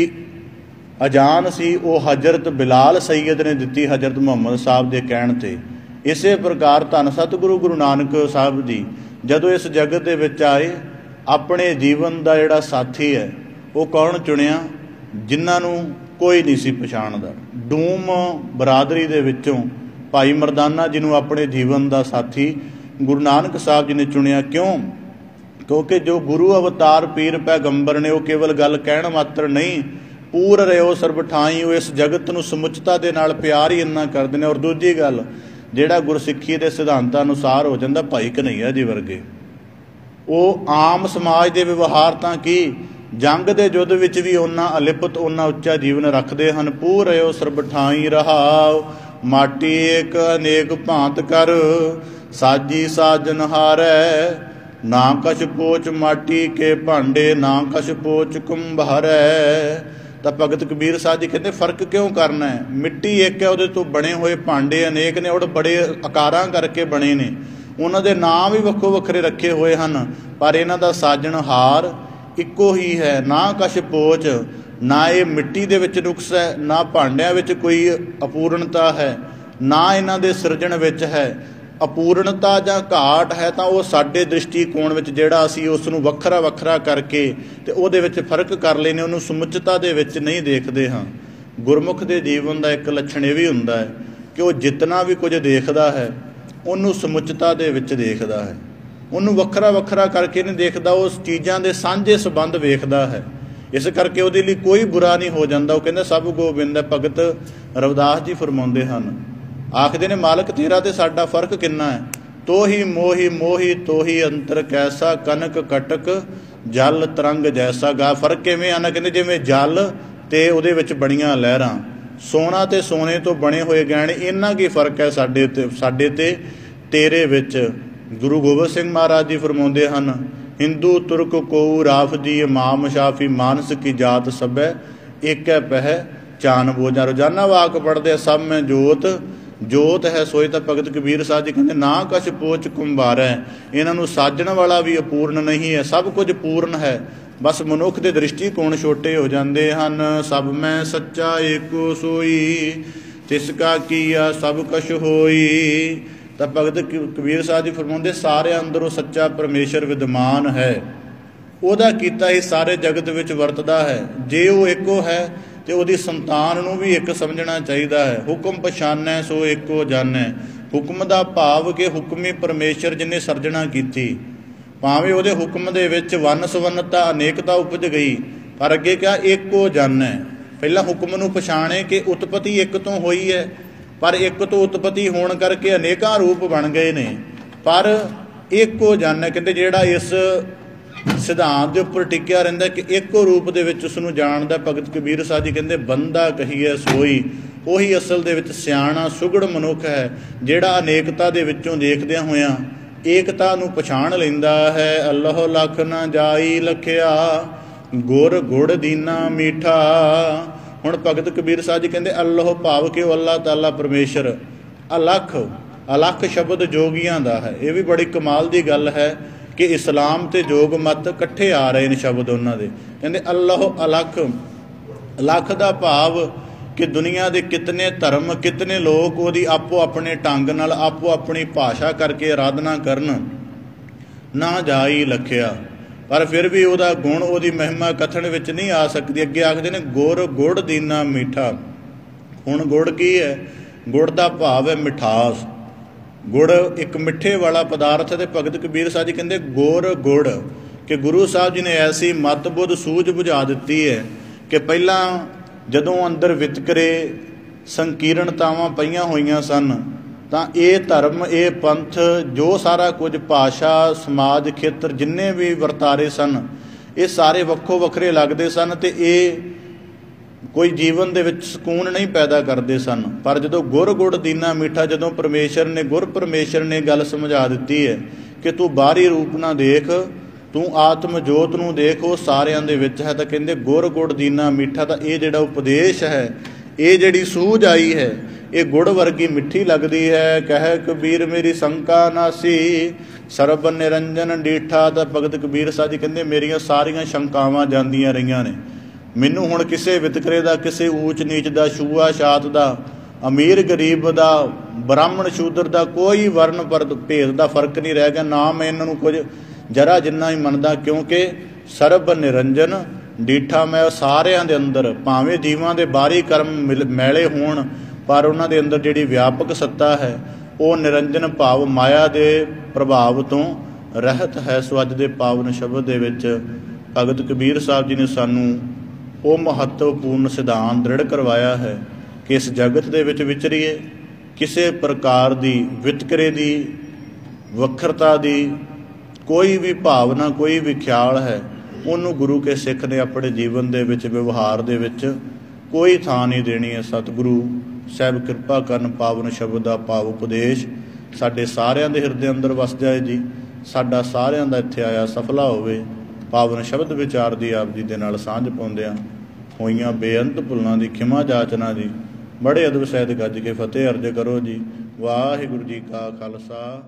अजान सी वो हजरत बिलाल सैयद ने दी, हजरत मुहम्मद साहब के कहण ते। इसे प्रकार धन सतगुरु गुरु नानक साहब जी जदों इस जगत दे विच आए, अपने जीवन का जिहड़ा साथी है वो कौन चुनिया, जिन्हां नूं कोई नहीं सी पछाणदा। डूम बरादरी दे विचों भाई मरदाना जी नूं अपने जीवन का साथी गुरु नानक साहब जी ने चुनिया। क्यों? क्योंकि जो गुरु अवतार पीर पैगंबर ने वो केवल गल कहण मात्र नहीं, पूर रहो सर्ब ठाई, वो इस जगत नूं समुचता दे नाल प्यार ही इन्ना करदे ने। और दूजी गल जिहड़ा गुरसिੱਖੀ के सिद्धांतां अनुसार हो जाता भाई कन्हैया जी वर्गे, वो आम समाज के व्यवहार तां की जंग के युद्ध विच भी उन्ना अलिपत उन्ना उच्चा जीवन रखते हैं। पूर रहो सर्ब ठाई रहाओ, माटी एक अनेक भांत कर, साजी साजन हारै, ना कछ पोच माटी के भांडे, ना कछ पोच कुंभारै। ਤਾਂ ਭਗਤ ਕਬੀਰ ਸਾਹਿਬ ਜੀ ਕਹਿੰਦੇ ਫਰਕ ਕਿਉਂ ਕਰਨਾ ਹੈ? ਮਿੱਟੀ ਇੱਕ ਹੈ, ਉਹਦੇ ਤੋਂ ਬਣੇ ਹੋਏ ਭਾਂਡੇ ਅਨੇਕ ਨੇ, ਉਹ ਬੜੇ ਆਕਾਰਾਂ ਕਰਕੇ ਬਣੇ ਨੇ, ਉਹਨਾਂ ਦੇ ਨਾਮ ਵੀ ਵੱਖੋ ਵੱਖਰੇ ਰੱਖੇ ਹੋਏ ਹਨ, ਪਰ ਇਹਨਾਂ ਦਾ ਸਾਜਣਹਾਰ ਇੱਕੋ ਹੀ ਹੈ। ਨਾ ਕਛ ਪੋਚ, ਨਾ ਇਹ ਮਿੱਟੀ ਦੇ ਵਿੱਚ ਨੁਕਸ ਹੈ, ਨਾ ਭਾਂਡਿਆਂ ਵਿੱਚ ਕੋਈ ਅਪੂਰਨਤਾ ਹੈ, ਨਾ ਇਹਨਾਂ ਦੇ ਸਿਰਜਣ ਵਿੱਚ ਹੈ। ਅਪੂਰਨਤਾ ਜਾਂ ਘਾਟ ਹੈ ਤਾਂ ਉਹ ਸਾਡੇ ਦ੍ਰਿਸ਼ਟੀਕੋਣ ਵਿੱਚ ਜਿਹੜਾ ਅਸੀਂ ਉਸ ਨੂੰ ਵੱਖਰਾ ਵੱਖਰਾ ਕਰਕੇ ਤੇ ਉਹਦੇ ਵਿੱਚ ਫਰਕ ਕਰ ਲੈਂਦੇ, ਉਹਨੂੰ ਸਮੁੱਚਤਾ ਦੇ ਵਿੱਚ ਨਹੀਂ ਦੇਖਦੇ ਹਾਂ। ਗੁਰਮੁਖ ਦੇ ਜੀਵਨ ਦਾ ਇੱਕ ਲੱਛਣ ਇਹ ਵੀ ਹੁੰਦਾ ਹੈ ਕਿ ਉਹ ਜਿਤਨਾ ਵੀ ਕੁਝ ਦੇਖਦਾ ਹੈ ਉਹਨੂੰ ਸਮੁੱਚਤਾ ਦੇ ਵਿੱਚ ਦੇਖਦਾ ਹੈ, ਉਹਨੂੰ ਵੱਖਰਾ ਵੱਖਰਾ ਕਰਕੇ ਨਹੀਂ ਦੇਖਦਾ, ਉਸ ਚੀਜ਼ਾਂ ਦੇ ਸਾਂਝੇ ਸੰਬੰਧ ਵੇਖਦਾ ਹੈ। ਇਸ ਕਰਕੇ ਉਹਦੇ ਲਈ ਕੋਈ ਬੁਰਾ ਨਹੀਂ ਹੋ ਜਾਂਦਾ। ਉਹ ਕਹਿੰਦਾ ਸਭ ਗੋਬਿੰਦ ਹੈ। ਭਗਤ ਰਵਿਦਾਸ ਜੀ ਫਰਮਾਉਂਦੇ ਹਨ, ਆਖਦੇ ਨੇ ਮਾਲਕ ਤੇਰਾ ਤੇ ਸਾਡਾ ਫਰਕ ਕਿੰਨਾ ਹੈ? ਤੋਹੀ ਮੋਹੀ ਮੋਹੀ ਤੋਹੀ ਅੰਤਰ ਕੈਸਾ, ਕਨਕ ਕਟਕ ਜਲ ਤਰੰਗ ਜੈਸਾ। ਗਾ ਫਰਕ ਕਿਵੇਂ ਆਣਾ? ਕਹਿੰਦੇ ਜਿਵੇਂ ਜਲ ਤੇ ਉਹਦੇ ਵਿੱਚ ਬਣੀਆਂ ਲਹਿਰਾਂ, ਸੋਨਾ ਤੇ ਸੋਨੇ ਤੋਂ ਬਣੇ ਹੋਏ ਗਹਿਣੇ, ਇੰਨਾ ਕੀ ਫਰਕ ਹੈ ਸਾਡੇ ਤੇ ਤੇਰੇ ਵਿੱਚ। ਗੁਰੂ ਗੋਬਿੰਦ ਸਿੰਘ ਮਹਾਰਾਜ ਜੀ ਫਰਮਾਉਂਦੇ ਹਨ, ਹਿੰਦੂ ਤੁਰਕ ਕੋਊ ਰਾਫਦੀ ਇਮਾਮ ਸ਼ਾਫੀ, ਮਾਨਸ ਕੀ ਜਾਤ ਸਭੈ ਏਕੈ ਪਹਿ ਚਾਨ ਬੋਝਾ। ਰੋਜ਼ਾਨਾ ਵਾਕ ਪੜ੍ਹਦੇ ਸਭ ਮੈਂ ਜੋਤ ਜੋਤ ਹੈ ਸੋਈ। ਤਾਂ ਭਗਤ ਕਬੀਰ ਸਾਹਿਬ ਜੀ ਕਹਿੰਦੇ ਨਾ ਕਛ ਪੋਚ ਕੁੰਭਾਰੈ, ਇਹਨਾਂ ਨੂੰ ਸਾਜਣ ਵਾਲਾ ਵੀ ਅਪੂਰਨ ਨਹੀਂ ਹੈ, ਸਭ ਕੁਝ ਪੂਰਨ ਹੈ, ਬਸ ਮਨੁੱਖ ਦੇ ਦ੍ਰਿਸ਼ਟੀਕੋਣ ਛੋਟੇ ਹੋ ਜਾਂਦੇ ਹਨ। ਸਭ ਮੈਂ ਸੱਚਾ ਏਕੋ ਸੋਈ, ਤਿਸ ਕਾ ਕੀਆ ਸਭ ਕਛ ਹੋਈ। ਤਾਂ ਭਗਤ ਕਬੀਰ ਸਾਹਿਬ ਜੀ ਫਰਮਾਉਂਦੇ ਸਾਰਿਆਂ ਅੰਦਰੋਂ ਸੱਚਾ ਪਰਮੇਸ਼ਰ ਵਿਦਮਾਨ ਹੈ, ਉਹਦਾ ਕੀਤਾ ਹੀ ਸਾਰੇ ਜਗਤ ਵਿੱਚ ਵਰਤਦਾ ਹੈ। ਜੇ ਉਹ ਇੱਕੋ ਹੈ ਤੇ ਉਹਦੀ ਸੰਤਾਨ ਨੂੰ ਵੀ ਇੱਕ ਸਮਝਣਾ ਚਾਹੀਦਾ ਹੈ। ਹੁਕਮ ਪਛਾਨੈ ਸੋ ਇੱਕੋ ਜਾਣੈ। ਹੁਕਮ ਦਾ ਭਾਵ ਕਿ ਹੁਕਮੀ ਪਰਮੇਸ਼ਰ ਜਿਹਨੇ ਸਿਰਜਣਾ ਕੀਤੀ, ਭਾਵੇਂ ਉਹਦੇ ਹੁਕਮ ਦੇ ਵਿੱਚ ਵੰਨ ਸਵੰਨਤਾ ਅਨੇਕਤਾ ਉਪਜ ਗਈ, ਪਰ ਅੱਗੇ ਕਿਹਾ ਇੱਕੋ ਜਾਣੈ। ਪਹਿਲਾਂ ਹੁਕਮ ਨੂੰ ਪਛਾਣੇ ਕਿ ਉਤਪਤੀ ਇੱਕ ਤੋਂ ਹੋਈ ਹੈ, ਪਰ ਇੱਕ ਤੋਂ ਉਤਪਤੀ ਹੋਣ ਕਰਕੇ ਅਨੇਕਾਂ ਰੂਪ ਬਣ ਗਏ ਨੇ, ਪਰ ਇੱਕੋ ਜਾਣੈ। ਕਹਿੰਦੇ ਜਿਹੜਾ ਇਸ ਸਿਧਾਂਤ ਦੇ ਉੱਪਰ ਟਿਕਿਆ ਰਹਿੰਦਾ ਕਿ ਇੱਕੋ ਰੂਪ ਦੇ ਵਿੱਚ ਉਸ ਨੂੰ ਜਾਣਦਾ, ਭਗਤ ਕਬੀਰ ਸਾਹਿਬ ਜੀ ਕਹਿੰਦੇ ਬੰਦਾ ਕਹੀਏ ਸੋਈ। ਉਹੀ ਅਸਲ ਦੇ ਵਿੱਚ ਸਿਆਣਾ ਸੁਘੜ ਮਨੁੱਖ ਹੈ, ਜਿਹੜਾ ਅਨੇਕਤਾ ਦੇ ਵਿੱਚੋਂ ਦੇਖਦਿਆਂ ਹੋਇਆਂ ਏਕਤਾ ਨੂੰ ਪਛਾਣ ਲੈਂਦਾ ਹੈ। ਅੱਲਾਹ ਲੱਖ ਨਾ ਜਾਈ ਲਖਿਆ, ਗੁਰ ਗੁੜ ਦੀਨਾ ਮੀਠਾ। ਹੁਣ ਭਗਤ ਕਬੀਰ ਸਾਹਿਬ ਜੀ ਕਹਿੰਦੇ ਅੱਲਾਹ ਭਾਵ ਕਿ ਉਹ ਅੱਲਾਹ ਤਾਲਾ ਪਰਮੇਸ਼ਰ। ਅਲੱਖ, ਅਲੱਖ ਸ਼ਬਦ ਜੋਗੀਆਂ ਦਾ ਹੈ। ਇਹ ਵੀ ਬੜੀ ਕਮਾਲ ਦੀ ਗੱਲ ਹੈ ਕਿ ਇਸਲਾਮ ਤੇ ਜੋਗ ਮਤ ਇਕੱਠੇ ਆ ਰਹੇ ਨੇ ਸ਼ਬਦ ਉਹਨਾਂ ਦੇ। ਕਹਿੰਦੇ ਅੱਲਾਹ ਅਲੱਖ, ਅਲੱਖ ਦਾ ਭਾਵ ਕਿ ਦੁਨੀਆ ਦੇ ਕਿਤਨੇ ਧਰਮ, ਕਿਤਨੇ ਲੋਕ ਉਹਦੀ ਆਪੋ ਆਪਣੇ ਢੰਗ ਨਾਲ, ਆਪੋ ਆਪਣੀ ਭਾਸ਼ਾ ਕਰਕੇ ਆਰਾਧਨਾ ਕਰਨ, ਨਾ ਜਾਈ ਲਖਿਆ, ਪਰ ਫਿਰ ਵੀ ਉਹਦਾ ਗੁਣ, ਉਹਦੀ ਮਹਿਮਾ ਕਥਨ ਵਿੱਚ ਨਹੀਂ ਆ ਸਕਦੀ। ਅੱਗੇ ਆਖਦੇ ਨੇ ਗੁਰ ਗੁੜ ਦੀਨਾ ਮੀਠਾ। ਹੁਣ ਗੁੜ ਕੀ ਹੈ? ਗੁੜ ਦਾ ਭਾਵ ਹੈ ਮਿਠਾਸ। ਗੁੜ ਇੱਕ ਮਿੱਠੇ ਵਾਲਾ ਪਦਾਰਥ ਹੈ। ਤੇ ਭਗਤ ਕਬੀਰ ਸਾਹਿਬ ਜੀ ਕਹਿੰਦੇ ਗੁਰ ਗੁੜ, ਕਿ ਗੁਰੂ ਸਾਹਿਬ ਜੀ ਨੇ ਐਸੀ ਮਤ ਬੁੱਧ ਸੂਝ ਬੁਝਾ ਦਿੱਤੀ ਹੈ ਕਿ ਪਹਿਲਾਂ ਜਦੋਂ ਅੰਦਰ ਵਿਤਕਰੇ ਸੰਕੀਰਣਤਾਵਾਂ ਪਈਆਂ ਹੋਈਆਂ ਸਨ, ਤਾਂ ਇਹ ਧਰਮ, ਇਹ ਪੰਥ, ਜੋ ਸਾਰਾ ਕੁਝ ਭਾਸ਼ਾ, ਸਮਾਜ, ਖੇਤਰ, ਜਿੰਨੇ ਵੀ ਵਰਤਾਰੇ ਸਨ, ਇਹ ਸਾਰੇ ਵੱਖੋ ਵੱਖਰੇ ਲੱਗਦੇ ਸਨ ਤੇ ਇਹ ਕੋਈ ਜੀਵਨ ਦੇ ਵਿੱਚ ਸਕੂਨ ਨਹੀਂ ਪੈਦਾ ਕਰਦੇ ਸਨ। ਪਰ ਜਦੋਂ ਗੁਰ ਗੁੜ ਦੀਨਾ ਮੀਠਾ, ਜਦੋਂ ਪਰਮੇਸ਼ਰ ਨੇ, ਗੁਰ ਪਰਮੇਸ਼ਰ ਨੇ ਗੱਲ ਸਮਝਾ ਦਿੱਤੀ ਹੈ ਕਿ ਤੂੰ ਬਾਹਰੀ ਰੂਪ ਨਾ ਦੇਖ, ਤੂੰ ਆਤਮ ਜੋਤ ਨੂੰ ਦੇਖ, ਉਹ ਸਾਰਿਆਂ ਦੇ ਵਿੱਚ ਹੈ। ਤਾਂ ਕਹਿੰਦੇ ਗੁਰ ਗੁੜ ਦੀਨਾ ਮੀਠਾ। ਤਾਂ ਇਹ ਜਿਹੜਾ ਉਪਦੇਸ਼ ਹੈ, ਇਹ ਜਿਹੜੀ ਸੂਝ ਆਈ ਹੈ, ਇਹ ਗੁੜ ਵਰਗੀ ਮਿੱਠੀ ਲੱਗਦੀ ਹੈ। ਕਹਿ ਕਬੀਰ ਮੇਰੀ ਸ਼ੰਕਾ ਨਾਸੀ, ਸਰਬ ਨਿਰੰਜਨ ਡੀਠਾ। ਤਾਂ ਭਗਤ ਕਬੀਰ ਸਾਹਿਬ ਜੀ ਕਹਿੰਦੇ ਮੇਰੀਆਂ ਸਾਰੀਆਂ ਸ਼ੰਕਾਵਾਂ ਜਾਂਦੀਆਂ ਰਹੀਆਂ ਨੇ। ਮੈਨੂੰ ਹੁਣ ਕਿਸੇ ਵਿਤਕਰੇ ਦਾ, ਕਿਸੇ ਊਚ ਨੀਚ ਦਾ, ਛੂਆ ਛਾਤ ਦਾ, ਅਮੀਰ ਗਰੀਬ ਦਾ, ਬ੍ਰਾਹਮਣ ਸ਼ੂਦਰ ਦਾ ਕੋਈ ਵਰਨ ਭੇਦ ਦਾ ਫਰਕ ਨਹੀਂ ਰਹਿ ਗਿਆ। ਨਾ ਮੈਂ ਇਹਨਾਂ ਨੂੰ ਕੁਝ ਜਰਾ ਜਿੰਨਾ ਹੀ ਮੰਨਦਾ, ਕਿਉਂਕਿ ਸਰਬ ਨਿਰੰਜਨ ਡੀਠਾ। ਮੈਂ ਸਾਰਿਆਂ ਦੇ ਅੰਦਰ, ਭਾਵੇਂ ਜੀਵਾਂ ਦੇ ਬਾਹਰੀ ਕਰਮ ਮੈਲੇ ਹੋਣ, ਪਰ ਉਹਨਾਂ ਦੇ ਅੰਦਰ ਜਿਹੜੀ ਵਿਆਪਕ ਸੱਤਾ ਹੈ ਉਹ ਨਿਰੰਜਨ ਭਾਵ ਮਾਇਆ ਦੇ ਪ੍ਰਭਾਵ ਤੋਂ ਰਹਿਤ ਹੈ। ਸੋ ਅੱਜ ਦੇ ਪਾਵਨ ਸ਼ਬਦ ਦੇ ਵਿੱਚ ਭਗਤ ਕਬੀਰ ਸਾਹਿਬ ਜੀ ਨੇ ਸਾਨੂੰ ਉਹ ਮਹੱਤਵਪੂਰਨ ਸਿਧਾਂਤ ਦ੍ਰਿੜ ਕਰਵਾਇਆ ਹੈ ਕਿ ਇਸ ਜਗਤ ਦੇ ਵਿੱਚ ਵਿਚਰੀਏ, ਕਿਸੇ ਪ੍ਰਕਾਰ ਦੀ ਵਿਤਕਰੇ ਦੀ, ਵੱਖਰਤਾ ਦੀ ਕੋਈ ਵੀ ਭਾਵਨਾ, ਕੋਈ ਵੀ ਖਿਆਲ ਹੈ, ਉਹਨੂੰ ਗੁਰੂ ਕੇ ਸਿੱਖ ਨੇ ਆਪਣੇ ਜੀਵਨ ਦੇ ਵਿੱਚ, ਵਿਵਹਾਰ ਦੇ ਵਿੱਚ ਕੋਈ ਥਾਂ ਨਹੀਂ ਦੇਣੀ ਹੈ। ਸਤਿਗੁਰੂ ਸਾਹਿਬ ਕਿਰਪਾ ਕਰਨ, ਪਾਵਨ ਸ਼ਬਦ ਦਾ ਭਾਵ ਉਪਦੇਸ਼ ਸਾਡੇ ਸਾਰਿਆਂ ਦੇ ਹਿਰਦੇ ਅੰਦਰ ਵਸ ਜਾਏ ਜੀ। ਸਾਡਾ ਸਾਰਿਆਂ ਦਾ ਇੱਥੇ ਆਇਆ ਸਫਲਾ ਹੋਵੇ। ਪਾਵਨ ਸ਼ਬਦ ਵਿਚਾਰ ਦੀ ਆਪ ਜੀ ਦੇ ਨਾਲ ਸਾਂਝ ਪਾਉਂਦਿਆਂ ਹੋਈਆਂ ਬੇਅੰਤ ਭੁੱਲਾਂ ਦੀ ਖਿਮਾ ਜਾਚਨਾ ਜੀ। ਬੜੇ ਅਦਬ ਸਹਿਤ ਗੱਜ ਕੇ ਫਤਿਹ ਅਰਜ ਕਰੋ ਜੀ। ਵਾਹਿਗੁਰੂ ਜੀ ਕਾ ਖਾਲਸਾ